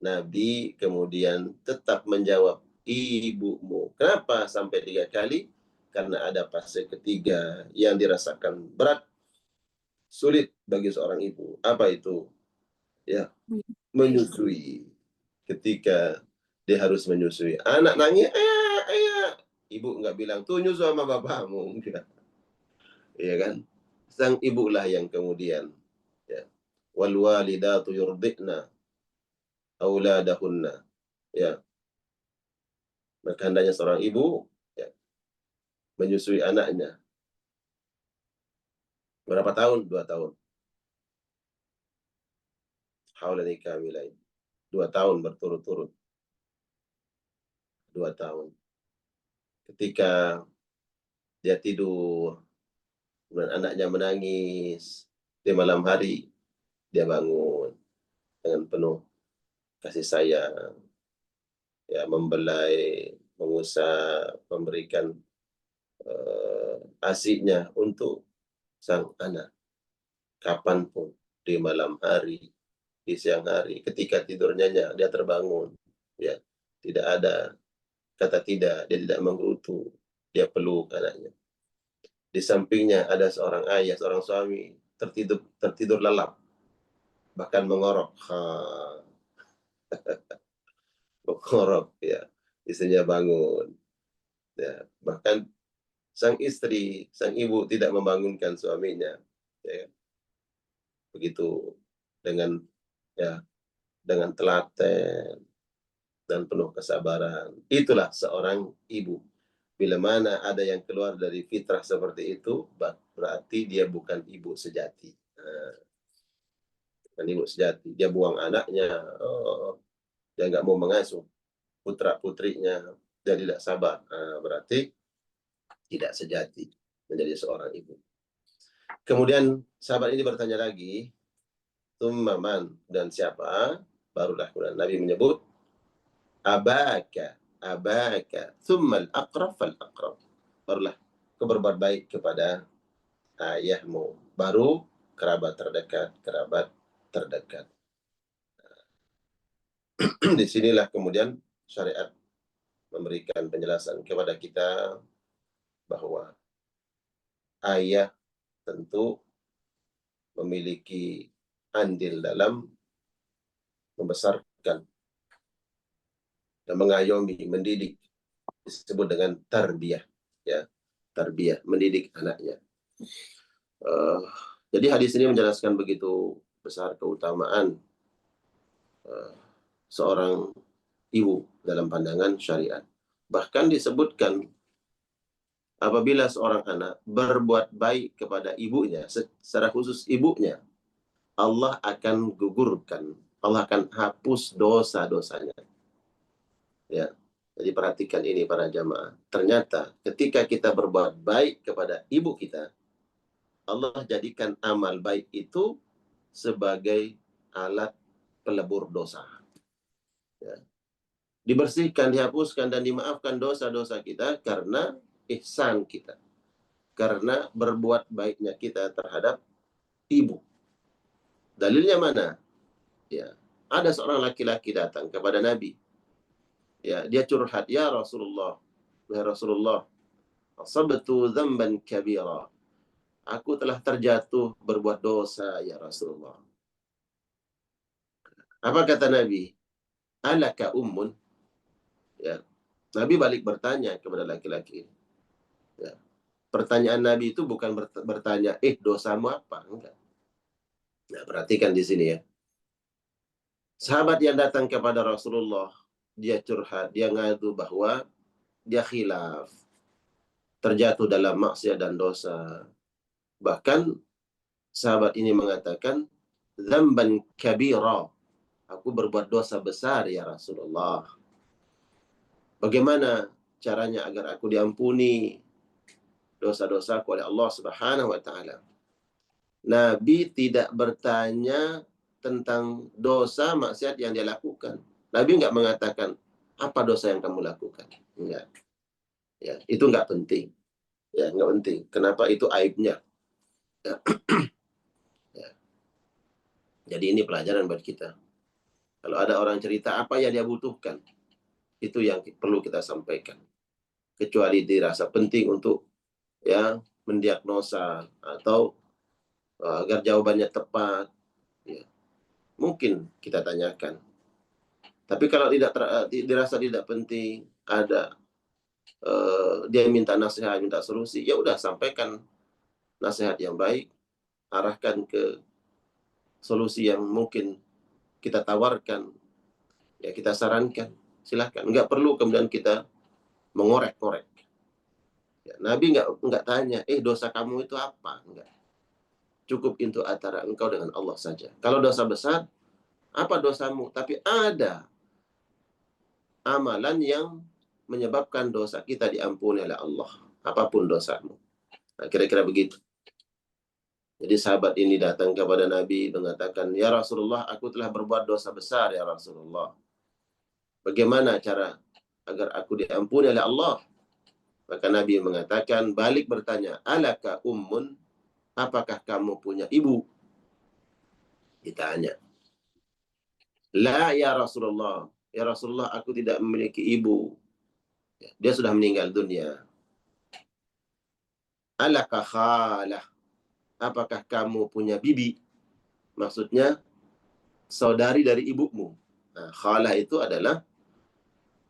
Nabi kemudian tetap menjawab, ibumu. Kenapa sampai 3 kali? Karena ada fase ketiga yang dirasakan berat, sulit bagi seorang ibu. Apa itu? Ya, menyusui. Ketika dia harus menyusui. Anak nangis, ayah. Ibu nggak bilang, tuh nyusu sama bapakmu. Iya kan? Sang ibulah yang kemudian, ya, wal walidatu yurdi'na auladahunna, ya, maka hendaknya seorang ibu, ya, menyusui anaknya. Berapa tahun? 2 tahun. Haulani kamilain. 2 tahun berturut-turut. 2 tahun. Ketika dia tidur, kemudian anaknya menangis di malam hari, dia bangun dengan penuh kasih sayang, ya, membelai, mengusap, memberikan asiknya untuk sang anak. Kapanpun, di malam hari, di siang hari, ketika tidurnya dia terbangun, ya, tidak ada kata tidak, dia tidak menggerutu, dia peluk anaknya. Di sampingnya ada seorang ayah, seorang suami tertidur lelap, bahkan mengorok, mengorok, ya, istrinya bangun, ya, bahkan sang istri, sang ibu tidak membangunkan suaminya, ya, begitu dengan, ya, dengan telaten dan penuh kesabaran. Itulah seorang ibu. Bila mana ada yang keluar dari fitrah seperti itu, berarti dia bukan ibu sejati. Bukan ibu sejati. Dia buang anaknya, dia nggak mau mengasuh putra-putrinya, dia tidak sabar. Berarti tidak sejati menjadi seorang ibu. Kemudian sahabat ini bertanya lagi, Tummaman, dan siapa? Barulah kemudian Nabi menyebut, abaka, thummal aqrab fal aqrab. Barulah kau berbuat baik kepada ayahmu, baru kerabat terdekat. Disinilah kemudian syariat memberikan penjelasan kepada kita bahwa ayah tentu memiliki andil dalam membesarkan dan mengayomi, mendidik, disebut dengan tarbiyah, ya, tarbiyah, mendidik anaknya. Jadi hadis ini menjelaskan begitu besar keutamaan seorang ibu dalam pandangan syariat. Bahkan disebutkan apabila seorang anak berbuat baik kepada ibunya, secara khusus ibunya, Allah akan gugurkan, Allah akan hapus dosa-dosanya. Ya, jadi perhatikan ini para jamaah. Ternyata ketika kita berbuat baik kepada ibu kita, Allah jadikan amal baik itu sebagai alat pelebur dosa. Ya. dibersihkan, dihapuskan, dan dimaafkan dosa-dosa kita karena ihsan kita, karena berbuat baiknya kita terhadap ibu. Dalilnya mana? Ya, ada seorang laki-laki datang kepada Nabi. Ya, dia curhat, ya Rasulullah, asabtu dzamban kabira. Aku telah terjatuh berbuat dosa, ya Rasulullah. Apa kata Nabi? Alaka ummun? Ya. Nabi balik bertanya kepada laki-laki. Ya. Pertanyaan Nabi itu bukan bertanya, dosamu apa? Enggak. Nah, perhatikan di sini ya. Sahabat yang datang kepada Rasulullah, dia curhat, dia ngadu bahwa dia khilaf, terjatuh dalam maksiat dan dosa. Bahkan sahabat ini mengatakan, dzamban kabira. Aku berbuat dosa besar, ya Rasulullah. Bagaimana caranya agar aku diampuni dosa-dosaku oleh Allah Subhanahu wa taala? Nabi tidak bertanya tentang dosa maksiat yang dia lakukan. Nabi nggak mengatakan, apa dosa yang kamu lakukan? Enggak. Ya, itu nggak penting. Ya, nggak penting. Kenapa? Itu aibnya. Ya. Ya. Jadi ini pelajaran buat kita. Kalau ada orang cerita apa yang dia butuhkan, itu yang perlu kita sampaikan. Kecuali dirasa penting untuk ya mendiagnosa atau agar jawabannya tepat, ya, mungkin kita tanyakan. Tapi kalau tidak dirasa tidak penting, ada dia minta nasihat, minta solusi, ya udah sampaikan nasihat yang baik, arahkan ke solusi yang mungkin kita tawarkan, ya kita sarankan, silahkan. Nggak perlu kemudian kita mengorek-korek. Ya, Nabi nggak tanya, dosa kamu itu apa? Enggak. Cukup itu antara engkau dengan Allah saja. Kalau dosa besar, apa dosamu? Tapi ada amalan yang menyebabkan dosa kita diampuni oleh Allah. Apapun dosamu. Nah, kira-kira begitu. Jadi sahabat ini datang kepada Nabi mengatakan, ya Rasulullah, aku telah berbuat dosa besar, ya Rasulullah. Bagaimana cara agar aku diampuni oleh Allah? Maka Nabi mengatakan, balik bertanya, alaka ummun? Apakah kamu punya ibu? Ditanya. La ya Rasulullah. Ya Rasulullah, aku tidak memiliki ibu. Dia sudah meninggal dunia. Alaka khalah. Apakah kamu punya bibi? Maksudnya saudari dari ibumu. Nah, khalah itu adalah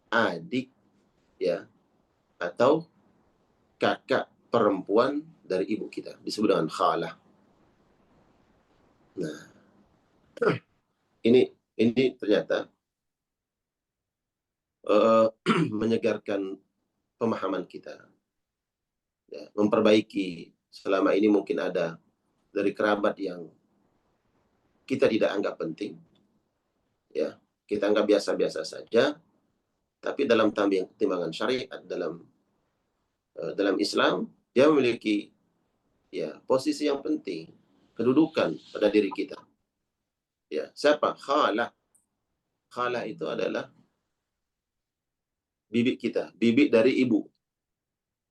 adik, ya, atau kakak perempuan dari ibu kita. Disebut dengan khalah. Nah, ini ternyata menyegarkan pemahaman kita. Ya, memperbaiki selama ini mungkin ada dari kerabat yang kita tidak anggap penting, ya, kita anggap biasa-biasa saja, tapi dalam timbangan syariat, dalam Islam, dia memiliki ya posisi yang penting, kedudukan pada diri kita. Ya, siapa? Khalah. Khalah itu adalah bibi kita, bibi dari ibu.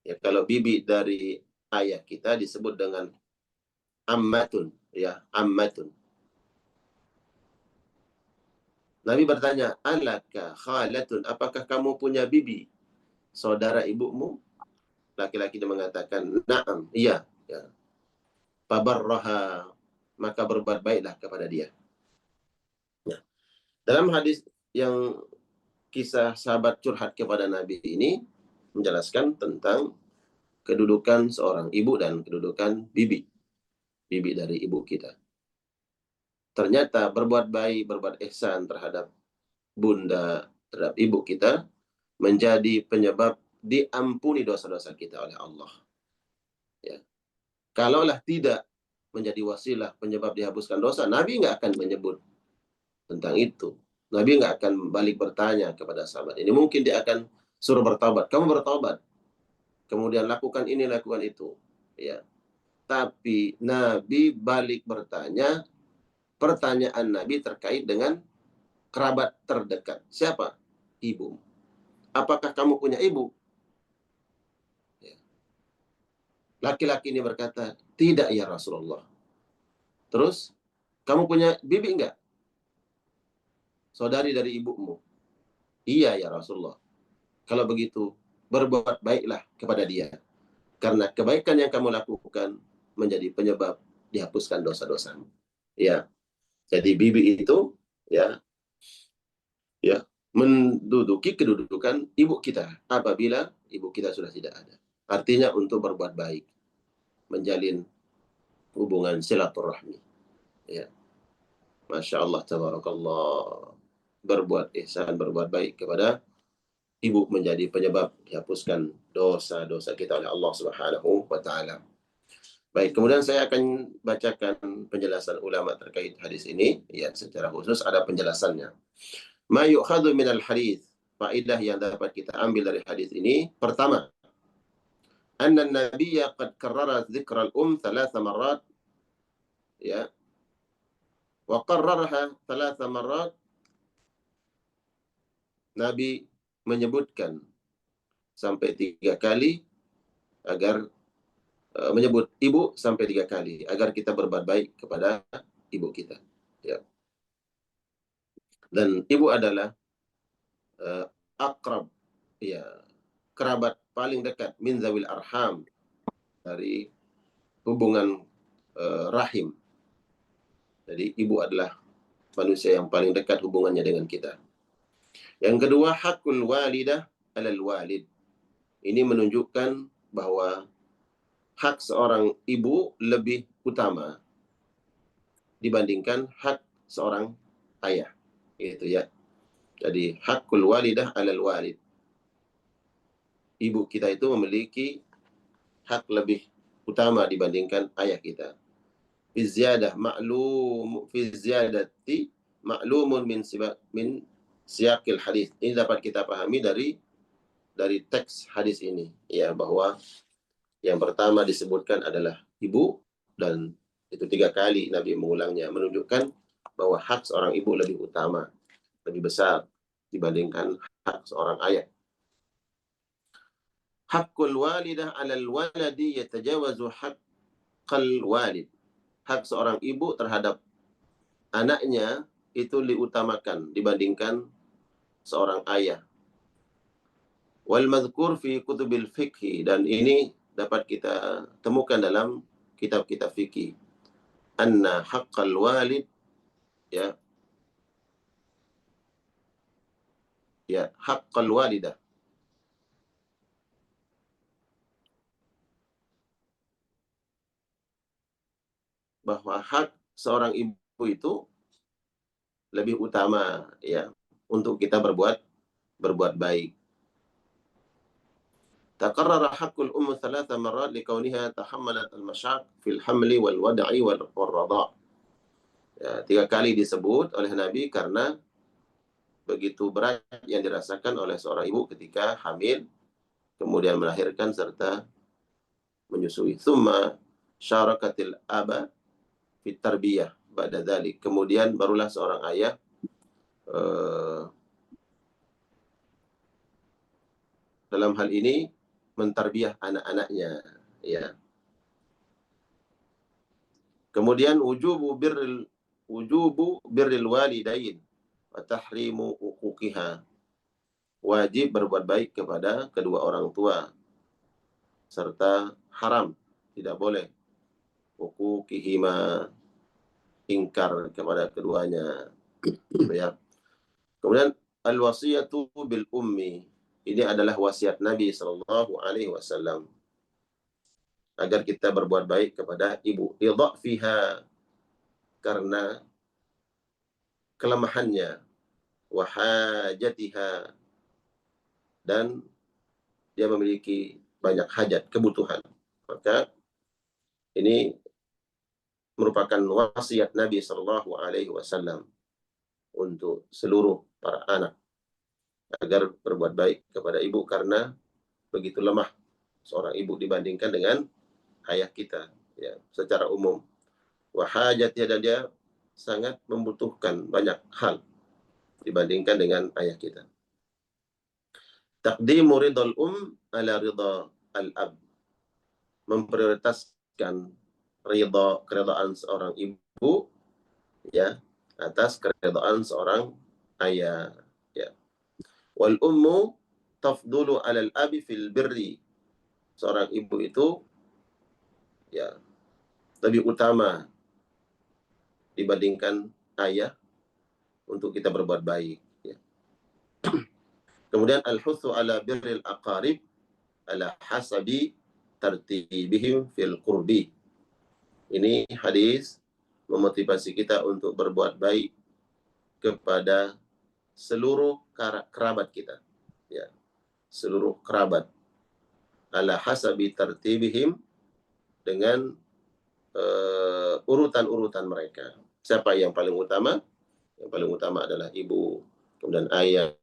Ya, kalau bibi dari ayah kita disebut dengan ammatun, ya, ammatun. Nabi bertanya, alaka khalatun, apakah kamu punya bibi, saudara ibumu? Laki-laki dia mengatakan, na'am, iya. Ya. Fabarraha, maka berbuat baiklah kepada dia. Ya. Dalam hadis yang kisah sahabat curhat kepada Nabi ini, menjelaskan tentang kedudukan seorang ibu dan kedudukan bibi. Bibi dari ibu kita. Ternyata berbuat baik, berbuat ihsan terhadap bunda, terhadap ibu kita, menjadi penyebab diampuni dosa-dosa kita oleh Allah. Ya. Kalaulah tidak menjadi wasilah penyebab dihapuskan dosa, Nabi nggak akan menyebut tentang itu. Nabi nggak akan balik bertanya kepada sahabat ini. Mungkin dia akan suruh bertobat. Kamu bertobat. Kemudian lakukan ini, lakukan itu. Ya. Tapi Nabi balik bertanya, pertanyaan Nabi terkait dengan kerabat terdekat. Siapa? ibu. Apakah kamu punya ibu? Ya. Laki-laki ini berkata, tidak ya Rasulullah. Terus, kamu punya bibi enggak? Saudari dari ibumu. Iya ya Rasulullah. Kalau begitu, berbuat baiklah kepada dia. Karena kebaikan yang kamu lakukan menjadi penyebab dihapuskan dosa-dosamu. Ya. Jadi bibi itu ya menduduki kedudukan ibu kita apabila ibu kita sudah tidak ada. Artinya untuk berbuat baik, menjalin hubungan silaturahmi. Ya. Masya Allah, tabarakallah. Berbuat ihsan, berbuat baik kepada ibu menjadi penyebab dihapuskan dosa-dosa kita oleh Allah Subhanahu wa taala. Baik, kemudian saya akan bacakan penjelasan ulama terkait hadis ini. Ya, secara khusus ada penjelasannya. Ma yu'khadhu minal hadis. Faedah yang dapat kita ambil dari hadis ini. Pertama, anna an-nabiyya qad karrara dzikra al-um 3 marrat. Ya. Wa qarraraha 3 marrat. Nabi menyebutkan sampai 3 kali agar menyebut ibu sampai 3 kali agar kita berbuat baik kepada ibu kita. Ya. Dan ibu adalah akrab, ya, kerabat paling dekat min zawil arham, dari hubungan rahim. Jadi ibu adalah manusia yang paling dekat hubungannya dengan kita. Yang kedua, hakul walidah alal walid. Ini menunjukkan bahwa hak seorang ibu lebih utama dibandingkan hak seorang ayah. Gitu ya. Jadi hakul walidah alal walid. Ibu kita itu memiliki hak lebih utama dibandingkan ayah kita. Fi ziyadah ma'lum fi ziyadati ma'lumun min siyaqil hadis. Ini dapat kita pahami dari teks hadis ini, ya, bahwa yang pertama disebutkan adalah ibu, dan itu 3 kali Nabi mengulangnya, menunjukkan bahwa hak seorang ibu lebih utama, lebih besar dibandingkan hak seorang ayah. Hakul walidah 'alal waladi yatajawazu haqqal walid. Hak seorang ibu terhadap anaknya itu diutamakan dibandingkan seorang ayah. Wal madhkur fi kutubil fikhi, dan ini dapat kita temukan dalam kitab-kitab fikih. Anna haqqal walid, ya haqqal walidah, bahwa hak seorang ibu itu lebih utama, ya, untuk kita berbuat baik. Taqarrara haqqul ummu 3 marrat likauniha tahammalat al-mashaq fil hamli wal wad'i wal radha'. Ya, 3 kali disebut oleh Nabi karena begitu berat yang dirasakan oleh seorang ibu ketika hamil, kemudian melahirkan serta menyusui. Tsumma syarakatil aba fit tarbiyah ba'da dzalik. Kemudian barulah seorang ayah dalam hal ini mentarbiyah anak-anaknya, ya. Kemudian wujubu birril walidain wa tahrimu uquqiha. Wajib berbuat baik kepada kedua orang tua serta haram, tidak boleh uquqihima, ingkar kepada keduanya, ya. Kemudian al-wasiyatu bil ummi. Ini adalah wasiat Nabi sallallahu alaihi wasallam agar kita berbuat baik kepada ibu. Idhafiha, karena kelemahannya, wa hajatiha, dan dia memiliki banyak hajat, kebutuhan. Maka ini merupakan wasiat Nabi sallallahu alaihi wasallam untuk seluruh para anak agar berbuat baik kepada ibu, karena begitu lemah seorang ibu dibandingkan dengan ayah kita, ya, secara umum. Wa hajatnya, dan dia sangat membutuhkan banyak hal dibandingkan dengan ayah kita. Taqdimu ridal ala ridha al-ab. Memprioritaskan keridhaan seorang ibu ya atas keridhaan seorang ayah ya. Wal ummu tafdulu 'alal abi fil birri. Seorang ibu itu ya lebih utama dibandingkan ayah untuk kita berbuat baik ya. Kemudian al-hutsu 'ala birril aqarib ala hasabi tartibihim fil qurbi. Ini hadis memotivasi kita untuk berbuat baik kepada seluruh kerabat kita ya, seluruh kerabat ala hasabi tartibihim dengan urutan-urutan mereka. Siapa yang paling utama? Yang paling utama adalah ibu, kemudian ayah,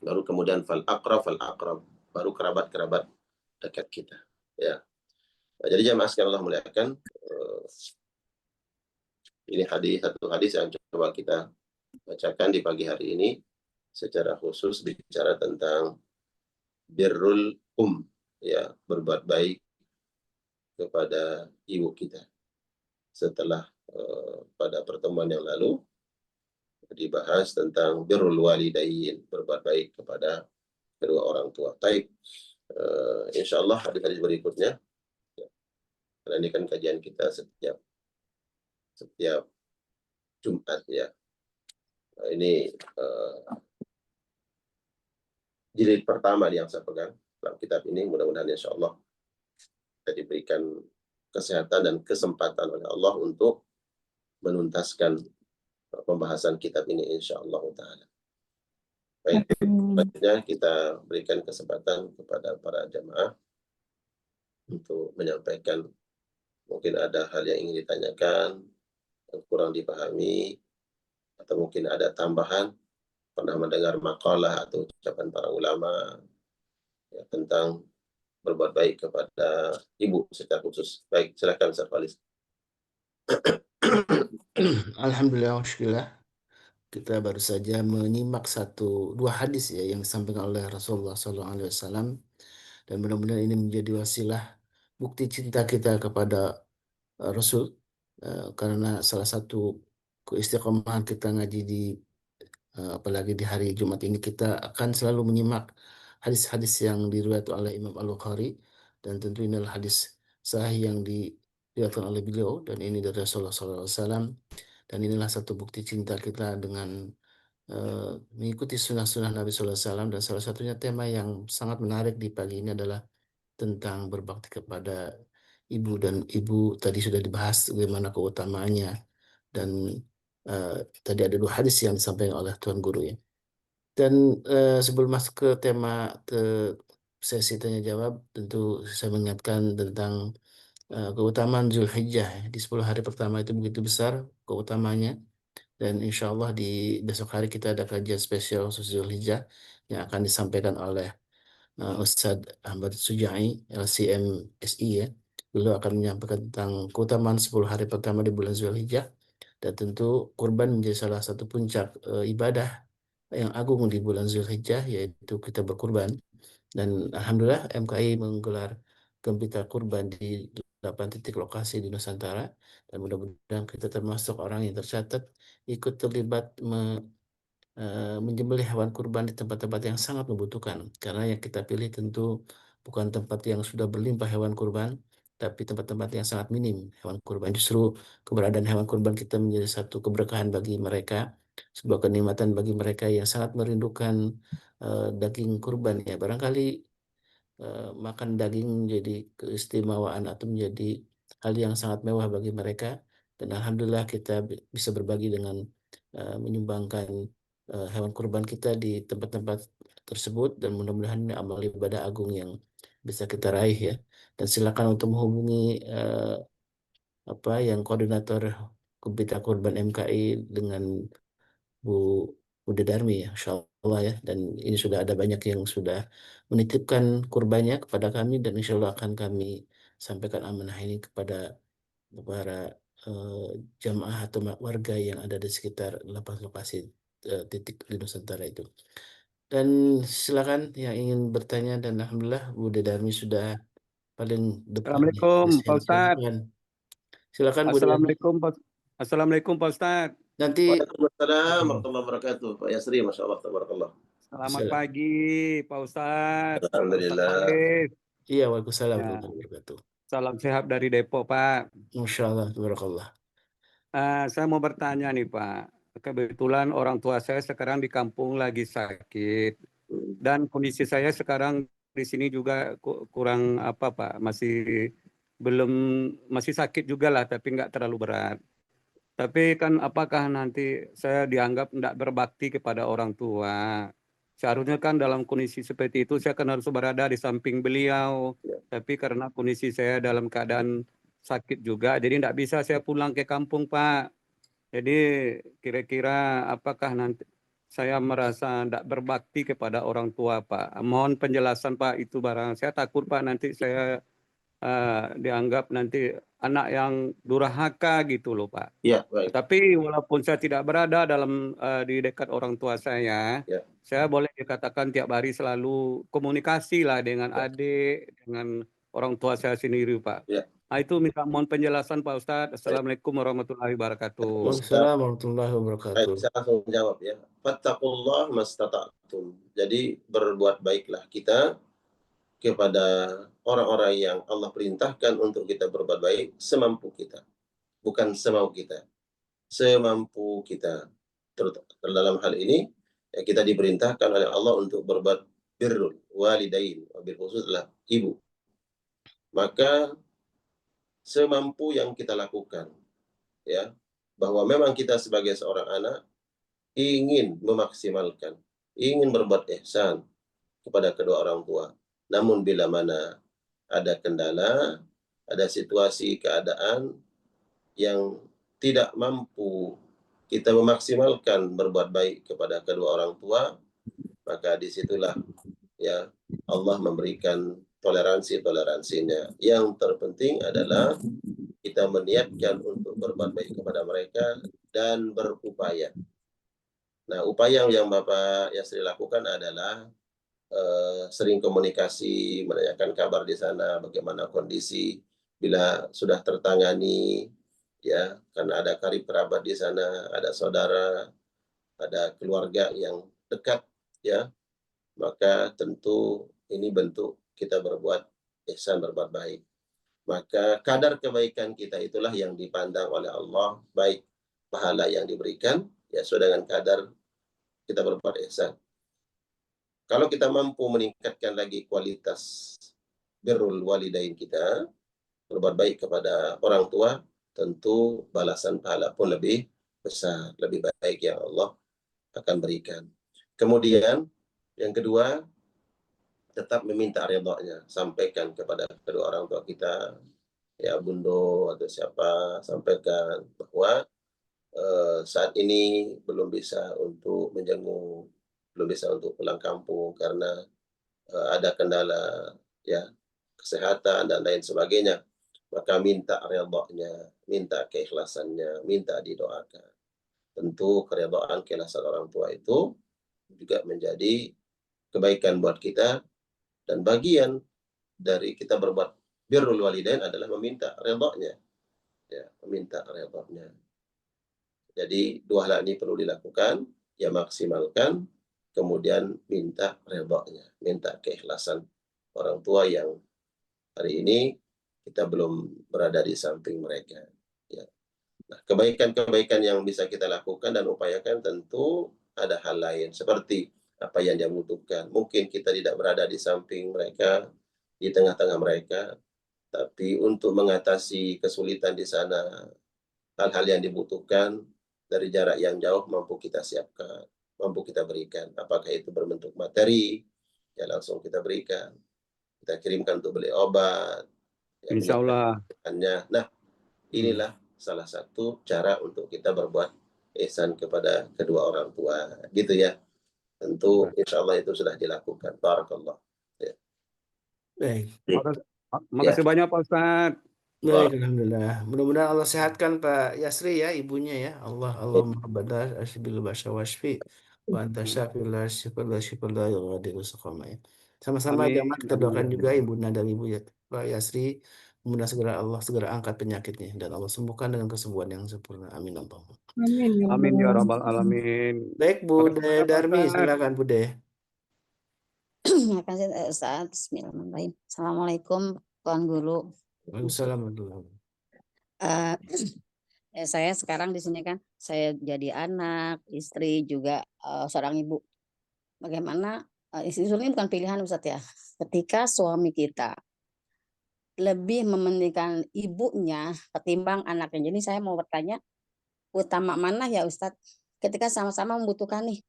baru kemudian fal aqrab, baru kerabat-kerabat dekat kita ya. Nah, jadi jamaah sekalian Allah muliakan, ini satu hadis yang coba kita bacakan di pagi hari ini secara khusus bicara tentang birrul ya, berbuat baik kepada ibu kita. Setelah pada pertemuan yang lalu dibahas tentang birrul walidain, berbuat baik kepada kedua orang tua. Taib. Insyaallah hadis-hadis berikutnya ya, karena ini kan kajian kita setiap Jumat ya. Nah, ini jilid pertama yang saya pegang dalam kitab ini. Mudah-mudahan insyaallah kita diberikan kesehatan dan kesempatan oleh Allah untuk menuntaskan pembahasan kitab ini insyaallah taala. Baik, selanjutnya kita berikan kesempatan kepada para jamaah untuk menyampaikan, mungkin ada hal yang ingin ditanyakan, yang kurang dipahami, atau mungkin ada tambahan, pernah mendengar makalah atau ucapan para ulama ya, tentang berbuat baik kepada ibu secara khusus. Baik, silakan Ustaz Falis. Alhamdulillah, syukurlah. Kita baru saja menyimak dua hadis ya yang disampaikan oleh Rasulullah SAW, dan mudah-mudahan ini menjadi wasilah bukti cinta kita kepada Rasul, karena salah satu keistiqomahan kita ngaji apalagi di hari Jumat ini, kita akan selalu menyimak hadis-hadis yang diriwayatkan oleh Imam Al-Bukhari, dan tentu ini adalah hadis sahih yang diriwayatkan oleh beliau, dan ini dari Rasulullah SAW. Dan inilah satu bukti cinta kita dengan mengikuti sunnah-sunnah Nabi SAW. Dan salah satunya tema yang sangat menarik di pagi ini adalah tentang berbakti kepada ibu, dan ibu tadi sudah dibahas bagaimana keutamaannya, dan tadi ada dua hadis yang disampaikan oleh Tuan Guru ya. Dan sebelum masuk ke tema sesi tanya jawab, tentu saya mengingatkan tentang keutamaan Zulhijjah. Di 10 hari pertama itu begitu besar keutamaannya, dan insya Allah di besok hari kita ada kajian spesial khusus Zulhijjah yang akan disampaikan oleh Ustadz Ahmad Sujai, LCM SI ya. Beliau akan menyampaikan tentang keutamaan 10 hari pertama di bulan Zulhijjah, dan tentu kurban menjadi salah satu puncak ibadah yang agung di bulan Zulhijjah, yaitu kita berkurban. Dan alhamdulillah MKI menggelar gempita kurban di 8 titik lokasi di Nusantara, dan mudah-mudahan kita termasuk orang yang tercatat ikut terlibat menyembelih hewan kurban di tempat-tempat yang sangat membutuhkan, karena yang kita pilih tentu bukan tempat yang sudah berlimpah hewan kurban, tapi tempat-tempat yang sangat minim hewan kurban. Justru keberadaan hewan kurban kita menjadi satu keberkahan bagi mereka, sebuah kenikmatan bagi mereka yang sangat merindukan daging kurban ya. Barangkali makan daging menjadi keistimewaan atau menjadi hal yang sangat mewah bagi mereka, dan alhamdulillah kita bisa berbagi dengan menyumbangkan hewan kurban kita di tempat-tempat tersebut, dan mudah-mudahan ini amal ibadah agung yang bisa kita raih ya. Dan silakan untuk menghubungi yang koordinator Kumpita Kurban MKI dengan Bu Bunda Darmi ya, Insya Allah ya. Dan ini sudah ada banyak yang sudah menitipkan kurbannya kepada kami, dan insya Allah akan kami sampaikan amanah ini kepada para jamaah atau warga yang ada di sekitar lokasi titik di Nusantara itu. Dan silakan yang ingin bertanya, dan alhamdulillah Bu Dedami sudah paling depan ya. Assalamualaikum Pak Ustadz. Silakan. Silakan Bu Dedami. Assalamualaikum Pak Ustadz. Nanti Waalaikumsalam warahmatullahi wabarakatuh. Pak Yasri, Masya Allah, tabarakallah. Selamat Silakan. pagi Pak Ustadz. Pak Alhamdulillah. Ustadz Arif. Iya, waalaikumsalam Ya. warahmatullahi wabarakatuh. Salam sehat dari Depok Pak. Masya Allah, tabarakallah. Saya mau bertanya nih Pak. Kebetulan orang tua saya sekarang di kampung lagi sakit. Dan kondisi saya sekarang di sini juga kurang apa Pak. Masih sakit juga lah, tapi nggak terlalu berat. Tapi kan apakah nanti saya dianggap tidak berbakti kepada orang tua? Seharusnya kan dalam kondisi seperti itu saya kan harus berada di samping beliau. Tapi karena kondisi saya dalam keadaan sakit juga, jadi tidak bisa saya pulang ke kampung Pak. Jadi kira-kira apakah nanti saya merasa tidak berbakti kepada orang tua Pak? Mohon penjelasan Pak, itu barang. Saya takut Pak nanti saya dianggap nanti anak yang durhaka gitu loh Pak. Ya, baik. Tapi walaupun saya tidak berada di dekat orang tua saya, Ya. saya boleh dikatakan tiap hari selalu komunikasi lah dengan adik, dengan orang tua saya sendiri Pak. Ya. Nah, itu minta mohon penjelasan Pak Ustadz. Assalamualaikum warahmatullahi wabarakatuh. Waalaikumsalam warahmatullahi Baik, wabarakatuh. saya langsung jawab ya. Fattaqullah mastata'tum. Jadi berbuat baiklah kita kepada orang-orang yang Allah perintahkan untuk kita berbuat baik semampu kita. Bukan semau kita. Semampu kita. Dalam hal ini, ya, kita diperintahkan oleh Allah untuk berbuat birrul walidain. Wabil khusus adalah ibu. Maka semampu yang kita lakukan, ya, bahwa memang kita sebagai seorang anak ingin memaksimalkan, ingin berbuat ihsan kepada kedua orang tua. Namun bila mana ada kendala, ada situasi keadaan yang tidak mampu kita memaksimalkan berbuat baik kepada kedua orang tua, maka disitulah ya Allah memberikan toleransinya. Yang terpenting adalah kita meniatkan untuk berbuat baik kepada mereka dan berupaya. Nah, upaya yang Bapak Yasri lakukan adalah sering komunikasi, menanyakan kabar di sana, bagaimana kondisi, bila sudah tertangani, ya, karena ada karib kerabat di sana, ada saudara, ada keluarga yang dekat, ya, maka tentu ini bentuk kita berbuat ihsan, berbuat baik. Maka kadar kebaikan kita itulah yang dipandang oleh Allah, baik pahala yang diberikan, ya, sesuai dengan kadar kita berbuat ihsan. Kalau kita mampu meningkatkan lagi kualitas birrul walidain kita, berbuat baik kepada orang tua, tentu balasan pahala pun lebih besar, lebih baik yang Allah akan berikan. Kemudian yang kedua, tetap meminta ridhonya, sampaikan kepada kedua orang tua kita, ya bundo atau siapa, sampaikan bahwa saat ini belum bisa untuk menjenguk, belum bisa untuk pulang kampung karena ada kendala, ya, kesehatan dan lain sebagainya. Maka minta ridhonya, minta keikhlasannya, minta didoakan. Tentu keridhaan, keikhlasan orang tua itu juga menjadi kebaikan buat kita, dan bagian dari kita berbuat birrul walidain adalah meminta ridhonya, ya, meminta ridhonya. Jadi dua hal ini perlu dilakukan, ya, maksimalkan, kemudian minta ridhonya, minta keikhlasan orang tua yang hari ini kita belum berada di samping mereka, ya. Nah, kebaikan-kebaikan yang bisa kita lakukan dan upayakan tentu ada hal lain seperti apa yang dia butuhkan. Mungkin kita tidak berada di samping mereka, di tengah-tengah mereka, tapi untuk mengatasi kesulitan di sana, hal-hal yang dibutuhkan dari jarak yang jauh mampu kita siapkan, mampu kita berikan. Apakah itu berbentuk materi, ya langsung kita berikan. Kita kirimkan untuk beli obat. Ya, Insya Allah. Nah, inilah salah satu cara untuk kita berbuat ihsan kepada kedua orang tua. Gitu ya. Tentu insya Allah itu sudah dilakukan. Barakallah. Ya. Baik. Makasih banyak Pak Ustadz. Baik, alhamdulillah. Mudah-mudahan Allah sehatkan Pak Yasri ya, ibunya ya. Allahumma rabbana asbil basa wasfi. Wa anta syafillah syukurlah syukurlah ya ghadiru saqama ya. Sama-sama jamaah Amin, kita amin, doakan juga amin. ibunda dari Ibu Yasri, mudah segera Allah segera angkat penyakitnya dan Allah sembuhkan dengan kesembuhan yang sempurna. Amin Allahumma. Amin ya Amin ya Allah. rabbal alamin. Baik Makasih Bude banyak, Pak Darmi, Ustadz. silakan Bude. Terima kasih Ustaz. Bismillahirrahmanirrahim. Assalamualaikum Tuan Guru. Waalaikumsalam warahmatullahi wabarakatuh. Saya sekarang di sini kan saya jadi anak, istri juga seorang ibu. Bagaimana istri ini bukan pilihan Ustaz ya. Ketika suami kita lebih mementingkan ibunya ketimbang anaknya. Jadi saya mau bertanya, utama mana ya Ustaz? Ketika sama-sama membutuhkan nih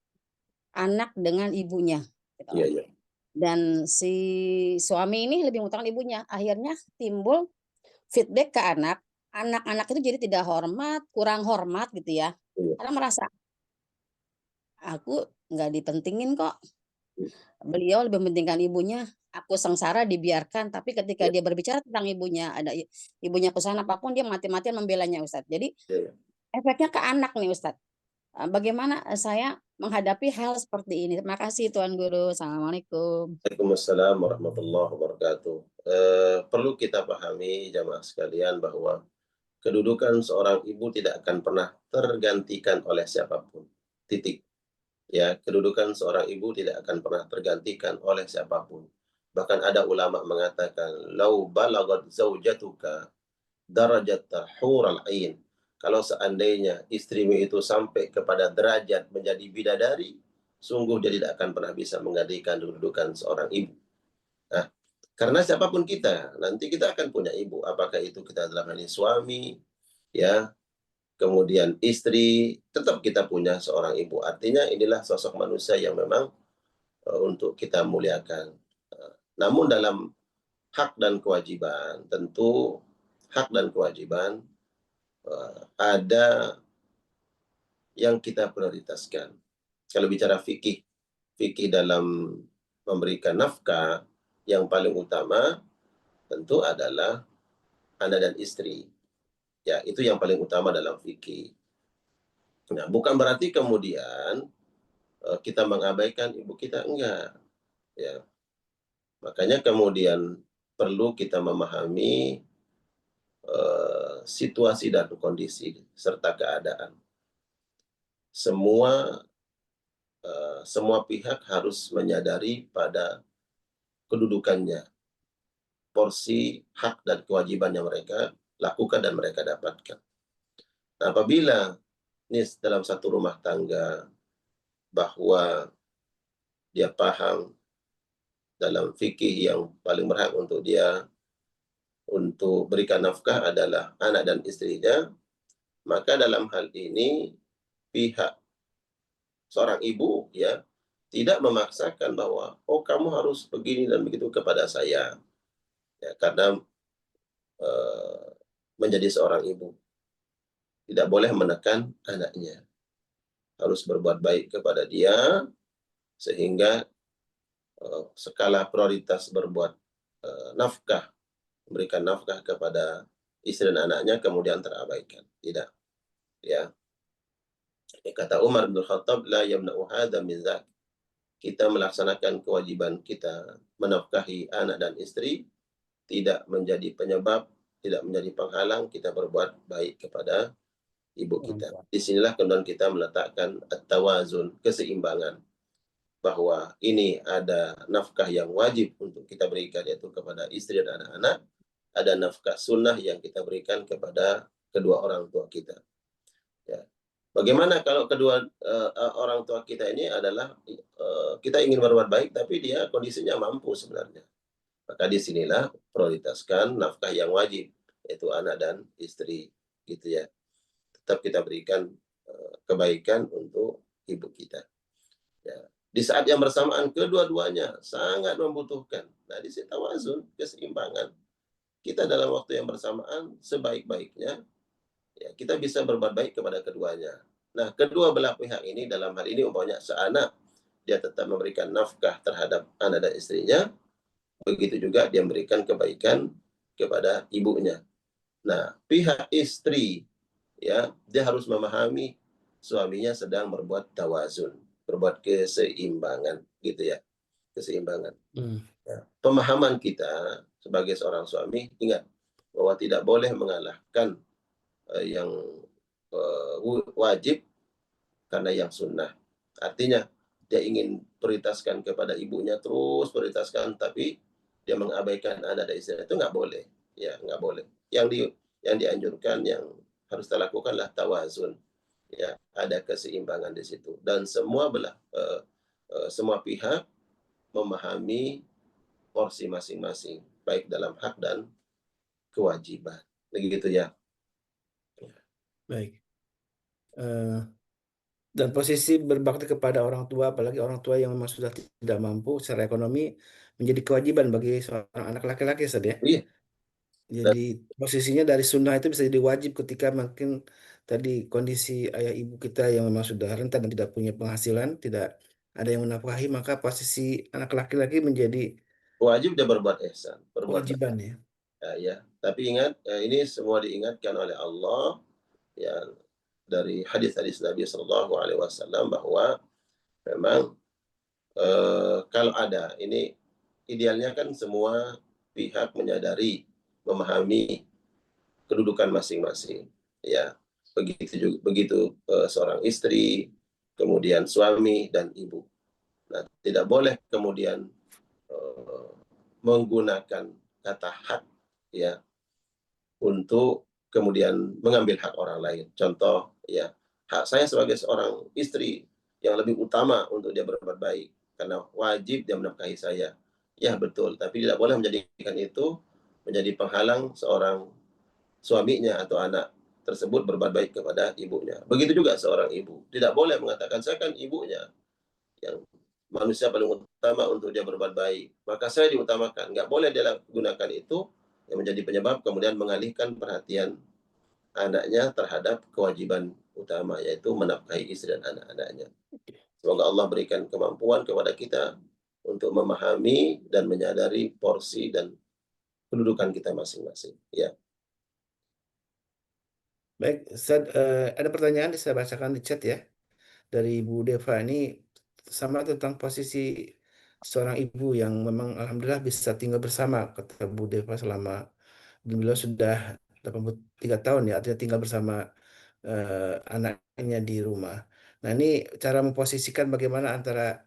anak dengan ibunya. Gitu. Iya, iya. Dan si suami ini lebih mengutamakan ibunya. Akhirnya timbul feedback ke anak. Anak-anak itu jadi tidak hormat, kurang hormat gitu ya. Iya. Karena merasa aku nggak dipentingin kok. Beliau lebih mementingkan ibunya. Aku sengsara dibiarkan, tapi ketika dia berbicara tentang ibunya, ada ibunya kesalahan apapun dia mati-matian membelanya Ustadz. Jadi Iya. efeknya ke anak nih Ustadz. Bagaimana saya menghadapi hal seperti ini? Terima kasih Tuan Guru. Assalamualaikum. Waalaikumsalam warahmatullahi wabarakatuh. Perlu kita pahami jamaah sekalian bahwa kedudukan seorang ibu tidak akan pernah tergantikan oleh siapapun. Titik. Ya, kedudukan seorang ibu tidak akan pernah tergantikan oleh siapapun. Bahkan ada ulama mengatakan, "Lau balagat zaujatuka darajata hural ain." Kalau seandainya istrimu itu sampai kepada derajat menjadi bidadari, sungguh dia tidak akan pernah bisa menggantikan kedudukan seorang ibu. Nah, karena siapapun kita, nanti kita akan punya ibu. Apakah itu kita dalam hal ini suami, ya, kemudian istri, tetap kita punya seorang ibu. Artinya inilah sosok manusia yang memang untuk kita muliakan. Namun dalam hak dan kewajiban, tentu hak dan kewajiban ada yang kita prioritaskan. Kalau bicara fikih dalam memberikan nafkah, yang paling utama tentu adalah anak dan istri. Ya, itu yang paling utama dalam fikih. Nah, bukan berarti kemudian kita mengabaikan ibu kita, enggak. Ya. Makanya kemudian perlu kita memahami situasi dan kondisi serta keadaan. Semua pihak harus menyadari pada kedudukannya, porsi hak dan kewajiban yang mereka lakukan dan mereka dapatkan. Nah, apabila ini dalam satu rumah tangga bahwa dia paham dalam fikih yang paling berhak untuk dia untuk berikan nafkah adalah anak dan istrinya, maka dalam hal ini pihak seorang ibu ya tidak memaksakan bahwa oh kamu harus begini dan begitu kepada saya, ya, karena menjadi seorang ibu tidak boleh menekan anaknya, harus berbuat baik kepada dia sehingga skala prioritas berbuat nafkah, memberikan nafkah kepada istri dan anaknya kemudian terabaikan. Tidak, ya. Kata Umar bin Khattab, la yamna'u hadza min zak. Kita melaksanakan kewajiban kita menafkahi anak dan istri tidak menjadi penyebab, tidak menjadi penghalang kita berbuat baik kepada ibu kita. Disinilah kemudian kita meletakkan at-tawazun, keseimbangan, bahwa ini ada nafkah yang wajib untuk kita berikan yaitu kepada istri dan anak-anak, ada nafkah sunnah yang kita berikan kepada kedua orang tua kita. Ya. Bagaimana kalau kedua orang tua kita ini adalah kita ingin berbuat baik tapi dia kondisinya mampu sebenarnya, maka disinilah prioritaskan nafkah yang wajib yaitu anak dan istri, gitu ya. Tetap kita berikan kebaikan untuk ibu kita. Ya. Di saat yang bersamaan kedua-duanya sangat membutuhkan. Nah, di situ tawazun, keseimbangan. Kita dalam waktu yang bersamaan sebaik-baiknya ya kita bisa berbuat baik kepada keduanya. Nah, kedua belah pihak ini dalam hal ini umpamanya seanak dia tetap memberikan nafkah terhadap anak dan istrinya, begitu juga dia memberikan kebaikan kepada ibunya. Nah, pihak istri ya dia harus memahami suaminya sedang berbuat tawazun. berbuat keseimbangan, gitu ya, keseimbangan. Hmm. Ya, pemahaman kita sebagai seorang suami, ingat bahwa tidak boleh mengalahkan yang wajib karena yang sunnah. Artinya dia ingin prioritaskan kepada ibunya, terus prioritaskan, tapi dia mengabaikan anak dan istri, itu nggak boleh. Ya, nggak boleh. Yang dianjurkan, yang harus kita lakukanlah tawazun. Ya, ada keseimbangan di situ. Dan semua semua pihak memahami porsi masing-masing, baik dalam hak dan kewajiban. Begitu ya. Baik. Dan posisi berbakti kepada orang tua, apalagi orang tua yang memang sudah tidak mampu secara ekonomi, menjadi kewajiban bagi seorang anak laki-laki, Ustaz ya. Iya. Dan Jadi posisinya dari sunnah itu bisa jadi wajib ketika mungkin tadi kondisi ayah ibu kita yang memang sudah rentan dan tidak punya penghasilan, tidak ada yang menafkahi, maka posisi anak laki-laki menjadi wajib dia berbuat ihsan, berbuat baik. kewajiban ya. Ya. Tapi ingat, ini semua diingatkan oleh Allah ya, dari hadis-hadis Nabi Shallallahu Alaihi Wasallam bahwa memang kalau ada ini, idealnya kan semua pihak menyadari, memahami kedudukan masing-masing. Ya, begitu seorang istri, kemudian suami dan ibu. Nah, tidak boleh kemudian menggunakan kata hak ya untuk kemudian mengambil hak orang lain. Contoh ya, hak saya sebagai seorang istri yang lebih utama untuk dia berbuat baik karena wajib dia menafkahi saya. Ya betul, tapi tidak boleh menjadikan itu menjadi penghalang seorang suaminya atau anak tersebut berbuat baik kepada ibunya. Begitu juga seorang ibu. Tidak boleh mengatakan saya kan ibunya yang manusia paling utama untuk dia berbuat baik, maka saya diutamakan. Nggak boleh dia gunakan itu yang menjadi penyebab kemudian mengalihkan perhatian anaknya terhadap kewajiban utama, yaitu menafkahi istri dan anak-anaknya. Semoga Allah berikan kemampuan kepada kita untuk memahami dan menyadari porsi dan kedudukan kita masing-masing. Ya. Baik, Ustaz, ada pertanyaan saya bacakan di chat ya dari Ibu Deva ini sama tentang posisi seorang ibu yang memang alhamdulillah bisa tinggal bersama, kata Bu Deva, selama beliau sudah 83 tahun ya, artinya tinggal bersama anaknya di rumah. Nah, ini cara memposisikan bagaimana antara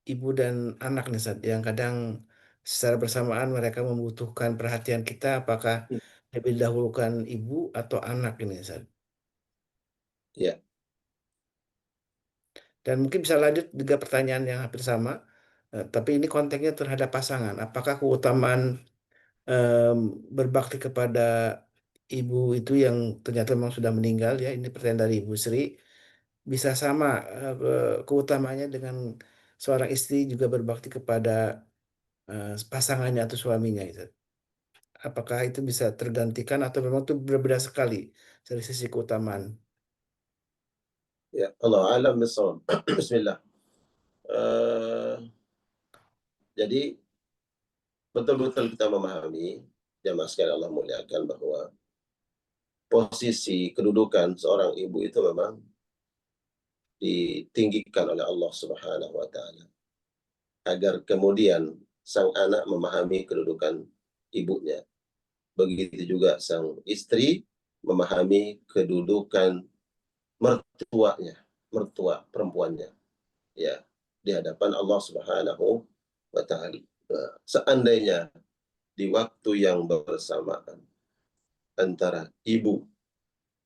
ibu dan anak nih, Ustaz, yang kadang secara bersamaan mereka membutuhkan perhatian kita, apakah lebih dahulukan ibu atau anak ini, Ustaz? Ya. Dan mungkin bisa lanjut juga pertanyaan yang hampir sama, tapi ini konteksnya terhadap pasangan. Apakah keutamaan em, berbakti kepada ibu itu yang ternyata memang sudah meninggal ya, ini pertanyaan dari Ibu Sri, bisa sama keutamanya dengan seorang istri juga berbakti kepada pasangannya atau suaminya itu? Apakah itu bisa tergantikan atau memang itu berbeda sekali dari sisi keutamaan? Ya, Allah alam bisawab. Bismillah. Jadi betul-betul kita memahami, jamaah sekalian Allah muliakan, bahwa posisi kedudukan seorang ibu itu memang ditinggikan oleh Allah Subhanahu wa taala agar kemudian sang anak memahami kedudukan ibunya. Begitu juga sang istri memahami kedudukan mertuanya, mertua perempuannya ya di hadapan Allah Subhanahu wa taala. Seandainya di waktu yang bersamaan antara ibu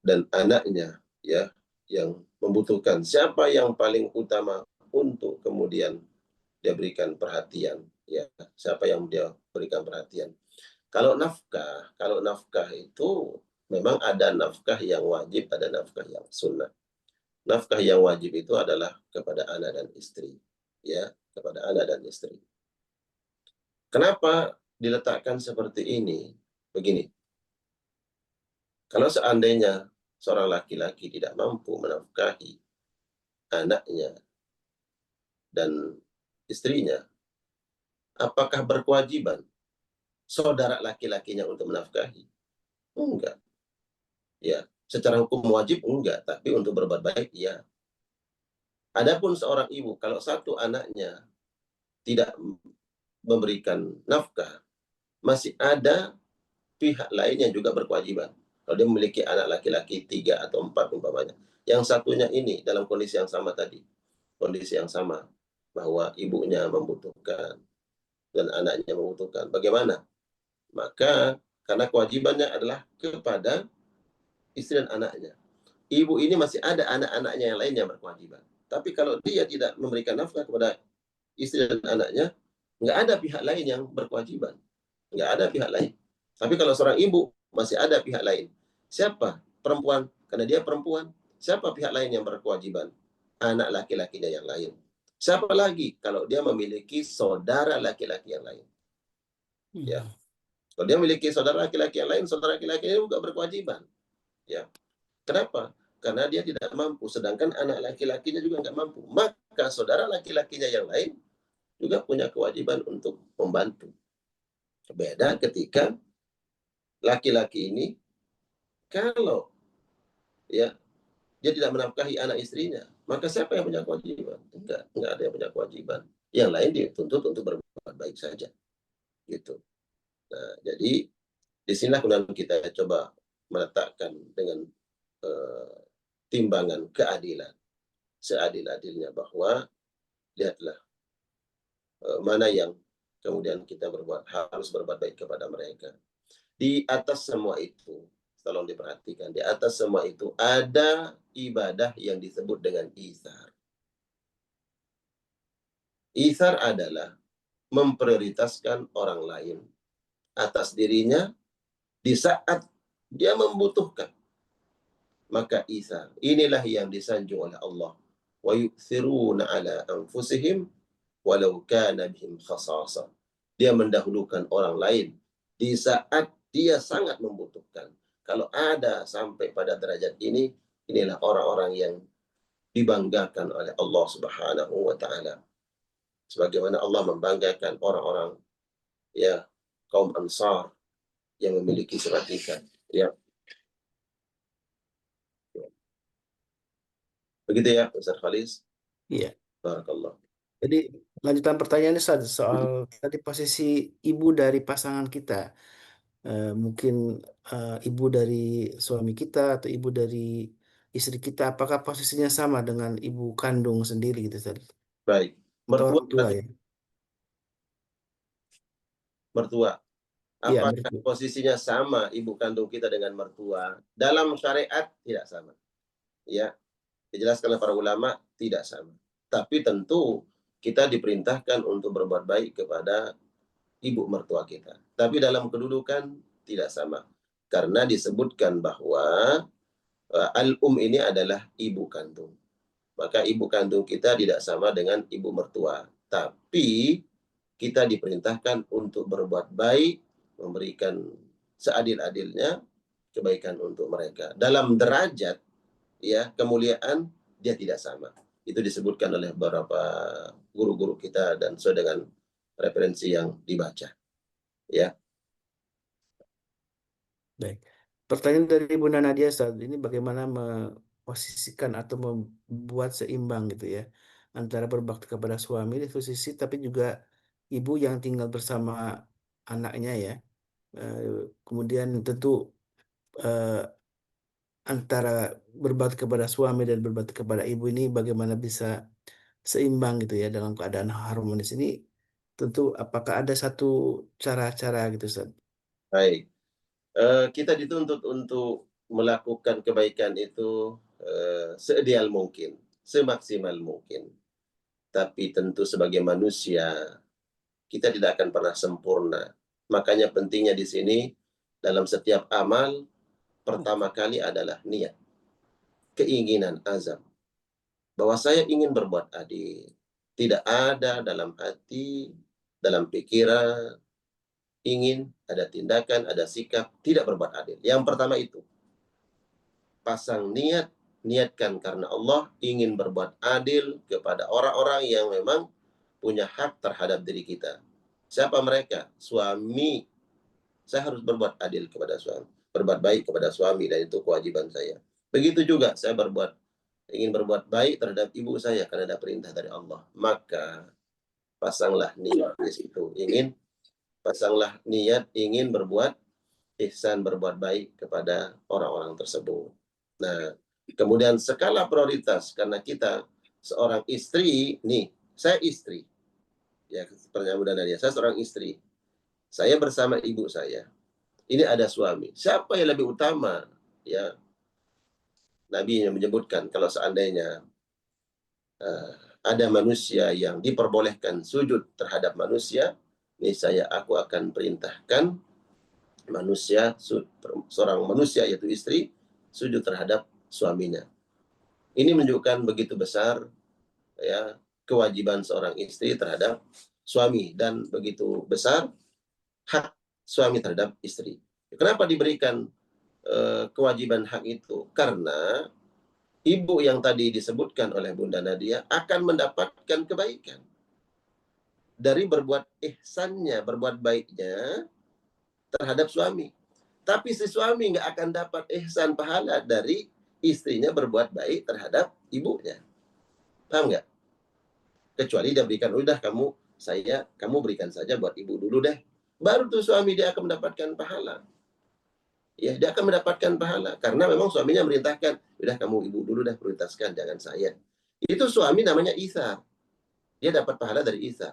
dan anaknya ya yang membutuhkan, siapa yang paling utama untuk kemudian dia berikan perhatian ya, siapa yang dia berikan perhatian. Kalau nafkah itu memang ada nafkah yang wajib, ada nafkah yang sunnah. Nafkah yang wajib itu adalah kepada anak dan istri ya, kepada anak dan istri. Kenapa diletakkan seperti ini? Begini, kalau seandainya seorang laki-laki tidak mampu menafkahi anaknya dan istrinya, apakah berkewajiban saudara laki-lakinya untuk menafkahi? Enggak. Ya, secara hukum wajib enggak, tapi untuk berbuat baik ya. Adapun seorang ibu, kalau satu anaknya tidak memberikan nafkah, masih ada pihak lain yang juga berkewajiban. Kalau dia memiliki anak laki-laki 3 atau 4 umpamanya, yang satunya ini dalam kondisi yang sama tadi, kondisi yang sama, bahwa ibunya membutuhkan dan anaknya membutuhkan, bagaimana? Maka karena kewajibannya adalah kepada istri dan anaknya. Ibu ini masih ada anak-anaknya yang lain yang berkewajiban. Tapi kalau dia tidak memberikan nafkah kepada istri dan anaknya, nggak ada pihak lain yang berkewajiban. Nggak ada pihak lain. Tapi kalau seorang ibu, masih ada pihak lain. Siapa? Perempuan. Karena dia perempuan. Siapa pihak lain yang berkewajiban? Anak laki-lakinya yang lain. Siapa lagi? Kalau dia memiliki saudara laki-laki yang lain. Ya. Kalau dia memiliki saudara laki-laki yang lain, saudara laki-lakinya juga berkewajiban. Ya. Kenapa? Karena dia tidak mampu, sedangkan anak laki-lakinya juga nggak mampu. Maka saudara laki-lakinya yang lain juga punya kewajiban untuk membantu. Beda ketika laki-laki ini, kalau ya dia tidak menafkahi anak istrinya, maka siapa yang punya kewajiban? Enggak ada yang punya kewajiban. Yang lain dituntut untuk berbuat baik saja. Gitu. Nah, jadi disinilah kemudian kita coba meletakkan dengan timbangan keadilan, seadil-adilnya, bahwa lihatlah mana yang kemudian kita harus berbuat baik kepada mereka. Di atas semua itu, tolong diperhatikan, di atas semua itu ada ibadah yang disebut dengan itsar. Itsar adalah memprioritaskan orang lain atas dirinya di saat dia membutuhkan. Maka itsar inilah yang disanjung oleh Allah. Wa yu'thiruna ala anfusihim walau kana bihim khasasah. Dia mendahulukan orang lain di saat dia sangat membutuhkan. Kalau ada sampai pada derajat ini, inilah orang-orang yang dibanggakan oleh Allah Subhanahu wa taala. Sebagaimana Allah membanggakan orang-orang ya kaum Ansar yang memiliki sifat ikan. Ya. Begitu ya, Ustaz Khalis. Iya. Barakallah. Jadi lanjutan pertanyaannya soal tadi posisi ibu dari pasangan kita. Mungkin ibu dari suami kita atau ibu dari istri kita, apakah posisinya sama dengan ibu kandung sendiri gitu, Ustaz? Baik. Atau orang tua Mertua, ya? mertua. Iya, Apakah mertua. posisinya sama ibu kandung kita dengan mertua? Dalam syariat tidak sama. Ya, dijelaskan oleh para ulama tidak sama. Tapi tentu kita diperintahkan untuk berbuat baik kepada ibu mertua kita. Tapi dalam kedudukan tidak sama. Karena disebutkan bahwa al-um ini adalah ibu kandung. Maka ibu kandung kita tidak sama dengan ibu mertua. Tapi kita diperintahkan untuk berbuat baik, memberikan seadil-adilnya kebaikan untuk mereka. Dalam derajat ya kemuliaan dia tidak sama. Itu disebutkan oleh beberapa guru-guru kita dan sesuai dengan referensi yang dibaca. Ya. Baik. Pertanyaan dari Ibu Nadia saat ini, bagaimana memposisikan atau membuat seimbang gitu ya antara berbakti kepada suami di satu sisi, tapi juga ibu yang tinggal bersama anaknya ya. Kemudian tentu antara berbakti kepada suami dan berbakti kepada ibu ini bagaimana bisa seimbang gitu ya dalam keadaan harmonis ini. Tentu apakah ada satu cara-cara gitu, Ustaz? Baik. Kita dituntut untuk melakukan kebaikan itu seideal mungkin, semaksimal mungkin. Tapi tentu sebagai manusia kita tidak akan pernah sempurna. Makanya pentingnya di sini dalam setiap amal pertama kali adalah niat, keinginan, azam. Bahwa saya ingin berbuat adil. Tidak ada dalam hati, dalam pikiran, ingin ada tindakan, ada sikap, tidak berbuat adil. Yang pertama itu, pasang niat, niatkan karena Allah ingin berbuat adil kepada orang-orang yang memang punya hak terhadap diri kita. Siapa mereka? Suami. Saya harus berbuat adil kepada suami, berbuat baik kepada suami, dan itu kewajiban saya. Begitu juga saya berbuat ingin berbuat baik terhadap ibu saya karena ada perintah dari Allah, maka pasanglah niat di situ, pasanglah niat ingin berbuat ihsan, berbuat baik kepada orang-orang tersebut. Nah, kemudian skala prioritas, karena kita seorang istri, nih, saya istri, ya, pertanyaan Bunda Nadia, saya seorang istri, saya bersama ibu saya, ini ada suami, siapa yang lebih utama? Ya, Nabi yang menyebutkan kalau seandainya ada manusia yang diperbolehkan sujud terhadap manusia, niscaya aku akan perintahkan manusia, seorang manusia yaitu istri, sujud terhadap suaminya. Ini menunjukkan begitu besar ya kewajiban seorang istri terhadap suami dan begitu besar hak suami terhadap istri. Kenapa diberikan kewajiban hak itu? Karena ibu yang tadi disebutkan oleh Bunda Nadia akan mendapatkan kebaikan dari berbuat ihsannya, berbuat baiknya terhadap suami. Tapi si suami nggak akan dapat ihsan pahala dari istrinya berbuat baik terhadap ibunya. Paham nggak? Kecuali dia berikan, udah kamu berikan saja buat ibu dulu deh. Baru tuh suami dia akan mendapatkan pahala. Ya, dia akan mendapatkan pahala. Karena memang suaminya merintahkan, udah kamu ibu dulu deh prioritaskan, jangan saya. Itu suami namanya Isa. Dia dapat pahala dari Isa.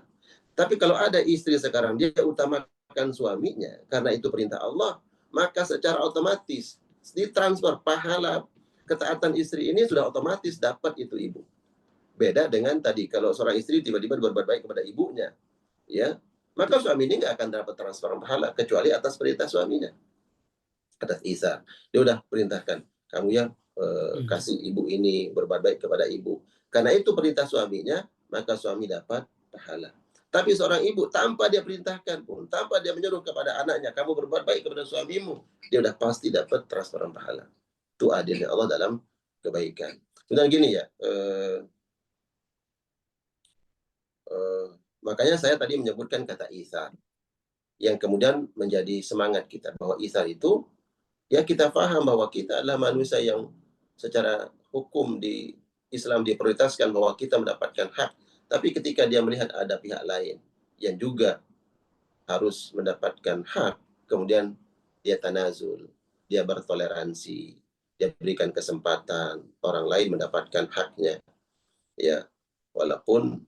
Tapi kalau ada istri sekarang, dia utamakan suaminya, karena itu perintah Allah, maka secara otomatis ditransfer pahala ketaatan istri ini sudah otomatis dapat itu ibu. Beda dengan tadi, kalau seorang istri tiba-tiba berbuat baik kepada ibunya, ya, maka suami ini nggak akan dapat transfer pahala, kecuali atas perintah suaminya. Atas Isa, dia udah perintahkan, kamu yang kasih ibu ini, berbuat baik kepada ibu. Karena itu perintah suaminya, maka suami dapat pahala. Tapi seorang ibu tanpa dia perintahkan pun, tanpa dia menyuruh kepada anaknya, kamu berbuat baik kepada suamimu, dia udah pasti dapat transferan pahala. Itu adilnya Allah dalam kebaikan. Dan gini ya, makanya saya tadi menyebutkan kata Isa, yang kemudian menjadi semangat kita, bahwa Isa itu, ya kita paham bahwa kita adalah manusia yang secara hukum di Islam diprioritaskan bahwa kita mendapatkan hak. Tapi ketika dia melihat ada pihak lain yang juga harus mendapatkan hak, kemudian dia tanazul, dia bertoleransi, dia berikan kesempatan orang lain mendapatkan haknya. Ya, walaupun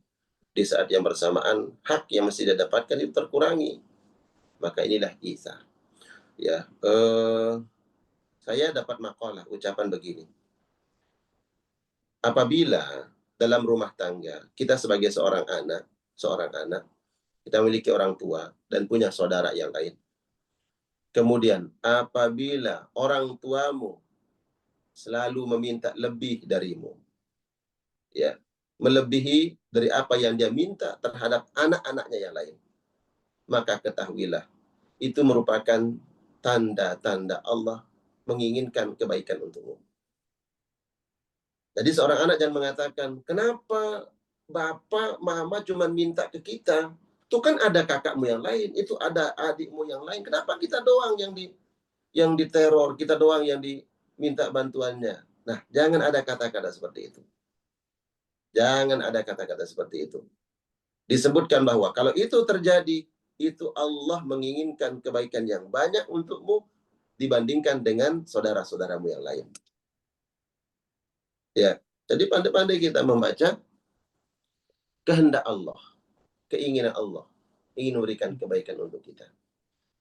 di saat yang bersamaan hak yang mesti dia dapatkan itu terkurangi. Maka inilah Isa. Ya, saya dapat makalah ucapan begini. Apabila dalam rumah tangga kita sebagai seorang anak, kita memiliki orang tua dan punya saudara yang lain. Kemudian apabila orang tuamu selalu meminta lebih darimu, ya, melebihi dari apa yang dia minta terhadap anak-anaknya yang lain, maka ketahuilah itu merupakan tanda-tanda Allah menginginkan kebaikan untukmu. Jadi seorang anak jangan mengatakan, kenapa bapak, mama cuma minta ke kita? Itu kan ada kakakmu yang lain, itu ada adikmu yang lain. Kenapa kita doang yang diteror, kita doang yang diminta bantuannya? Nah, jangan ada kata-kata seperti itu. Jangan ada kata-kata seperti itu. Disebutkan bahwa kalau itu terjadi, itu Allah menginginkan kebaikan yang banyak untukmu dibandingkan dengan saudara-saudaramu yang lain. Ya, jadi pandai-pandai kita membaca kehendak Allah, keinginan Allah, ingin memberikan kebaikan untuk kita.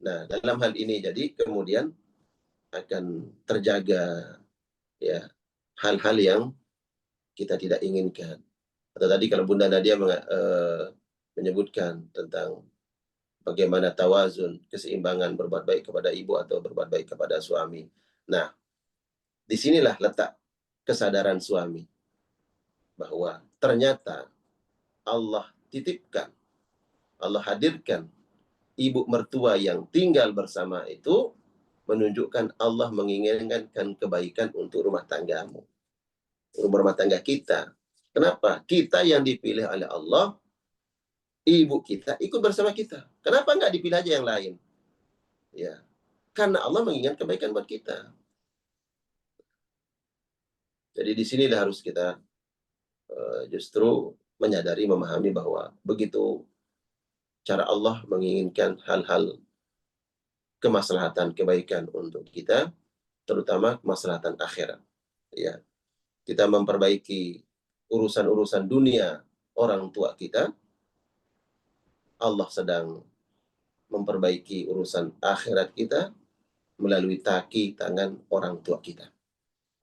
Nah, dalam hal ini jadi kemudian akan terjaga ya hal-hal yang kita tidak inginkan. Atau tadi kalau Bunda Nadia menyebutkan tentang bagaimana tawazun, keseimbangan berbuat baik kepada ibu atau berbuat baik kepada suami. Nah, disinilah letak kesadaran suami bahwa ternyata Allah titipkan, Allah hadirkan ibu mertua yang tinggal bersama itu menunjukkan Allah menginginkan kebaikan untuk rumah tanggamu, rumah tangga kita. Kenapa? Kita yang dipilih oleh Allah, ibu kita ikut bersama kita. Kenapa nggak dipilih aja yang lain? Ya, karena Allah menginginkan kebaikan buat kita. Jadi di sinilah harus kita justru menyadari, memahami bahwa begitu cara Allah menginginkan hal-hal kemaslahatan, kebaikan untuk kita, terutama kemaslahatan akhirat. Ya, kita memperbaiki urusan-urusan dunia orang tua kita, Allah sedang memperbaiki urusan akhirat kita melalui kaki tangan orang tua kita.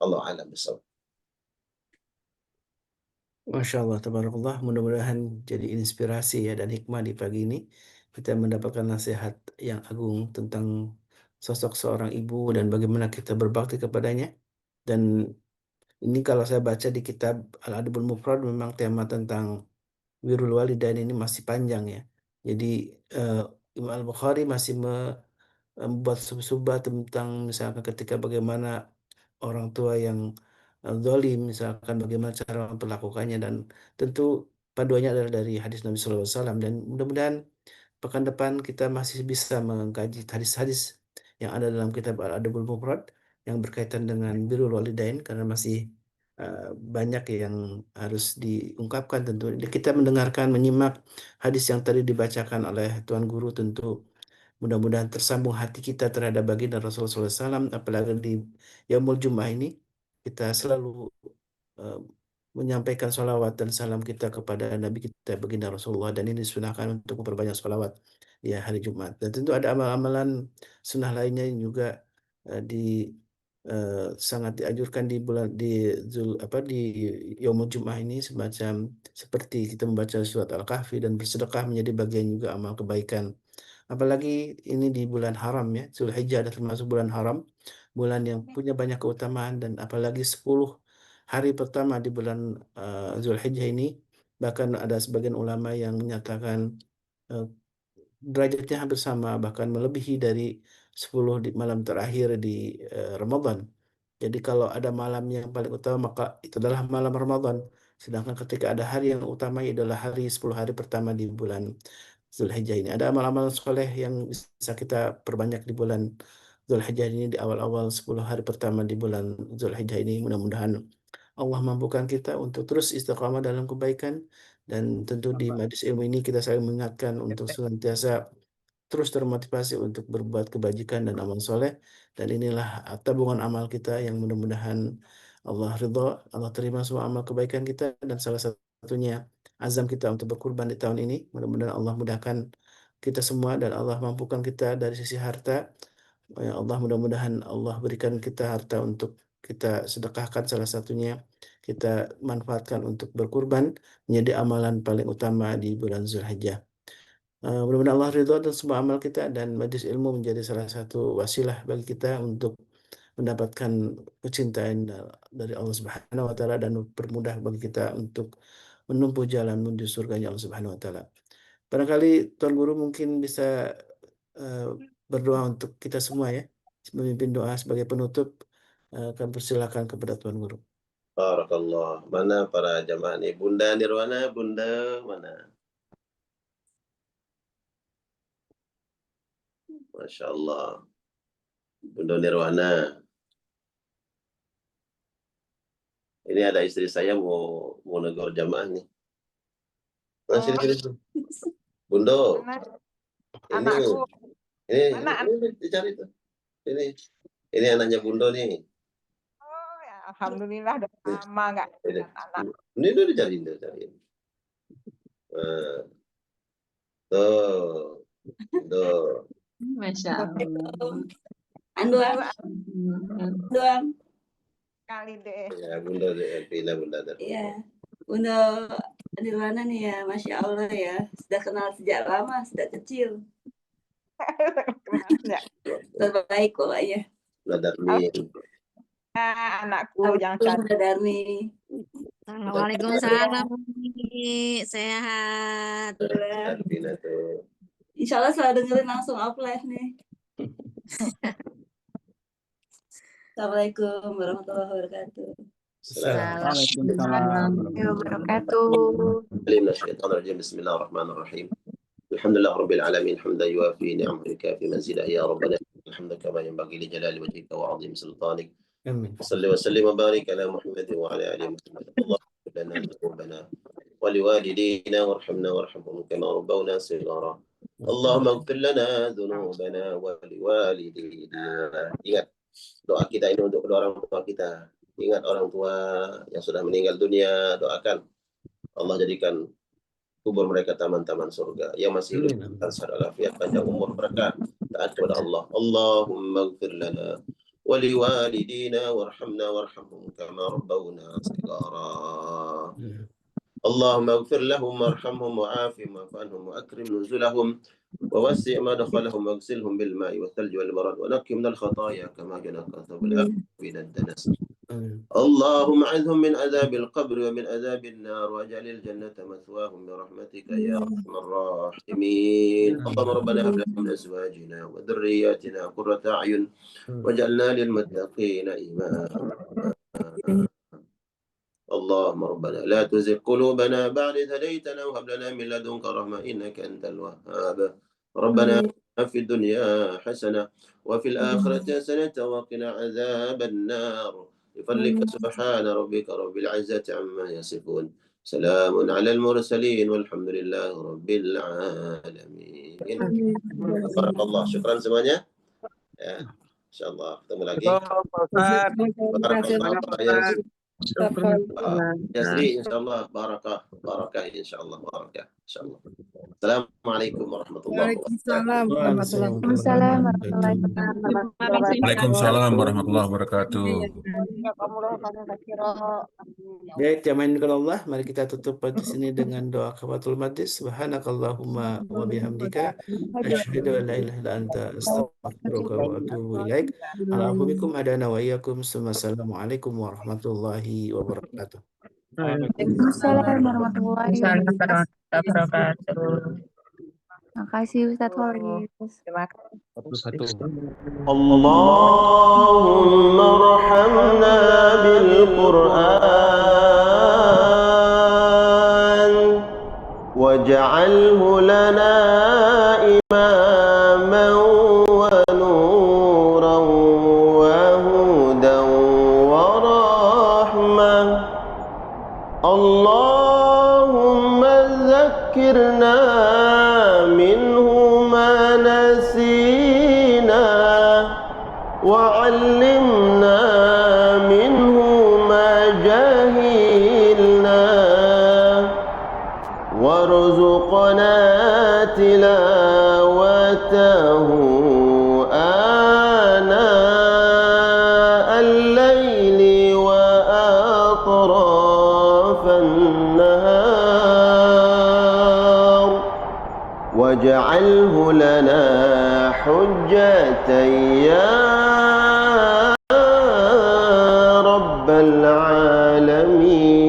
Allah a'lam bishawab. Masya Allah, tabarakallah. Mudah-mudahan jadi inspirasi ya dan hikmah di pagi ini. Kita mendapatkan nasihat yang agung tentang sosok seorang ibu dan bagaimana kita berbakti kepadanya. Dan ini kalau saya baca di kitab Al-Adabul Mufrad, memang tema tentang birrul walidain ini masih panjang ya. Jadi Imam Al-Bukhari masih membuat sub-subbah tentang misalkan ketika bagaimana orang tua yang zalim, misalkan bagaimana cara memperlakukannya, dan tentu paduannya adalah dari hadis Nabi SAW. Dan mudah-mudahan pekan depan kita masih bisa mengkaji hadis-hadis yang ada dalam kitab Al-Adabul Mufrad yang berkaitan dengan birrul walidain, karena masih banyak yang harus diungkapkan. Tentu kita mendengarkan, menyimak hadis yang tadi dibacakan oleh Tuan Guru, tentu mudah-mudahan tersambung hati kita terhadap baginda Rasulullah SAW. Apalagi di Yaumul Jum'ah ini kita selalu eh, menyampaikan sholawat dan salam kita kepada Nabi kita baginda Rasulullah, dan ini disunahkan untuk memperbanyak sholawat di hari Jumat. Dan tentu ada amal-amalan sunnah lainnya yang juga sangat dianjurkan di bulan di Yaumul Jum'ah ini, semacam seperti kita membaca surat Al-Kahfi dan bersedekah menjadi bagian juga amal kebaikan. Apalagi ini di bulan haram ya, Zulhijjah adalah termasuk bulan haram, bulan yang punya banyak keutamaan, dan apalagi 10 hari pertama di bulan Zulhijjah ini, bahkan ada sebagian ulama yang menyatakan uh, derajatnya hampir sama, bahkan melebihi dari 10 di malam terakhir di Ramadan. Jadi kalau ada malam yang paling utama, maka itu adalah malam Ramadan. Sedangkan ketika ada hari yang utama, itu adalah 10 hari pertama di bulan Zulhijjah ini. Ada amal-amal soleh yang bisa kita perbanyak di bulan Zulhijjah ini, di awal-awal 10 hari pertama di bulan Zulhijjah ini. Mudah-mudahan Allah mampukan kita untuk terus istiqamah dalam kebaikan, dan tentu di majelis ilmu ini kita selalu mengingatkan untuk senantiasa terus termotivasi untuk berbuat kebajikan dan amal soleh, dan inilah tabungan amal kita yang mudah-mudahan Allah ridha, Allah terima semua amal kebaikan kita, dan salah satunya azam kita untuk berkurban di tahun ini. Mudah-mudahan Allah mudahkan kita semua dan Allah mampukan kita dari sisi harta. Ya Allah, mudah-mudahan Allah berikan kita harta untuk kita sedekahkan, salah satunya kita manfaatkan untuk berkurban, menjadi amalan paling utama di bulan Zulhijjah. Mudah-mudahan Allah ridho dan semua amal kita, dan majelis ilmu menjadi salah satu wasilah bagi kita untuk mendapatkan kecintaan dari Allah Subhanahu wa taala, dan permudah bagi kita untuk menempuh jalan menuju surganya Allah Subhanahu wa taala. Barangkali Tuan Guru mungkin bisa eh, berdoa untuk kita semua ya, memimpin doa sebagai penutup. Akan persilakan kepada Tuan Guru. Barakallah. Mana para jamaah nih? Bunda Nirwana, Bunda mana? Masya Allah. Bunda Nirwana. Ini ada istri saya mau negor jamaah nih. Masih sini. Bundo. Anakku. Ini dicari tuh. Ini anaknya Bundo nih. Oh ya, alhamdulillah udah lama nggak lihat anak. Ini udah dicariin. Tuh. Masya Allah. Doang. Kali deh. Ya, Bunda Pina, Bunda. Iya. Bunda di mana nih ya? Masya Allah ya. Sudah kenal sejak lama, sejak kecil. Terbaik pokoknya. Darmi. Anakku yang cantik. Darmi. Waalaikumsalam. Sehat. Pina tuh. Insya Allah selalu dengerin langsung offline nih. Assalamualaikum warahmatullahi wabarakatuh. Assalamualaikum wabarakatuh. Bismillahirrahmanirrahim. Alhamdulillah Rabbil Alamin. Hamdan yuafi ni'amahu kafi manzilah. Ya Rabbana الحمد كما ينبغي لجلال وجهك وعظيم سلطانك Amin. صل وسلم وبارك على محمد وعلى آل محمد. اللهم اغفر لنا ذنوبنا ولوالدينا وارحمنا وارحمهم كما ربونا صغارا. اللهم اغفir lana dzunubana wa liwalidina. Ingat, doa kita ini untuk kedua orang tua kita. Ingat orang tua yang sudah meninggal dunia, doakan Allah jadikan kubur mereka taman-taman surga. Yang masih hidup sehat walafiat, panjang umur, berkah, taat kepada Allah. Allahumma ighfir lana wa liwalidina warhamna warhamhum kama rabbawna shighara. اللهم اغفر لهم وارحمهم وعافهم واعف عنهم واكرم نزلهم ووسع مدخلهم واغسلهم بالماء والثلج والبرد ونقهم من الخطايا كما ينقى الثوب الابيض من الدنس. اللهم اعذهم من عذاب القبر ومن عذاب النار واجعل الجنة مثواهم برحمتك يا ارحم الراحمين. اللهم ربنا هب لنا من ازواجنا وذرياتنا قرة اعين واجعلنا للمتقين اماما. اللهم ربنا لا تزغ قلوبنا بعد إذ هديتنا وهب لنا من لدنك رحمة إنك أنت الوهاب. ربنا في الدنيا حسنة وفي الآخرة حسنة وقنا عذاب النار. بفضلك سبحان ربك رب العزة عما يصفون. سلام على المرسلين والحمد لله رب العالمين. بارك الله. شكرا semuanya. Ya, insyaallah ketemu lagi. Barakallah. Yasri insyaallah barakah insyaallah barakah insyaallah. Assalamualaikum warahmatullahi wabarakatuh. Waalaikumsalam warahmatullahi wabarakatuh. Baik, Allah, mari kita tutup di sini dengan doa kafaratul majlis. Subhanakallahumma wa bihamdika asyhadu an la ilaha illa anta astaghfiruka wa atubu ilaik. Allahu bikum hadana wa iyyakum. Assalamualaikum warahmatullahi wabarakatuh. Waalaikumsalam warahmatullahi wabarakatuh. Makasih Ustadz Horis. Terima kasih. Allahumma arhamna bil Qur'an waj'alhu lana imaman wa nuran wa hudan wa rahmah. Allahumma zakkirna minhu ma nasina وعلمنا منه ما جهلنا وارزقنا تلاوته آناء الليل وأطراف النهار واجعله لنا حجة يا رب العالمين.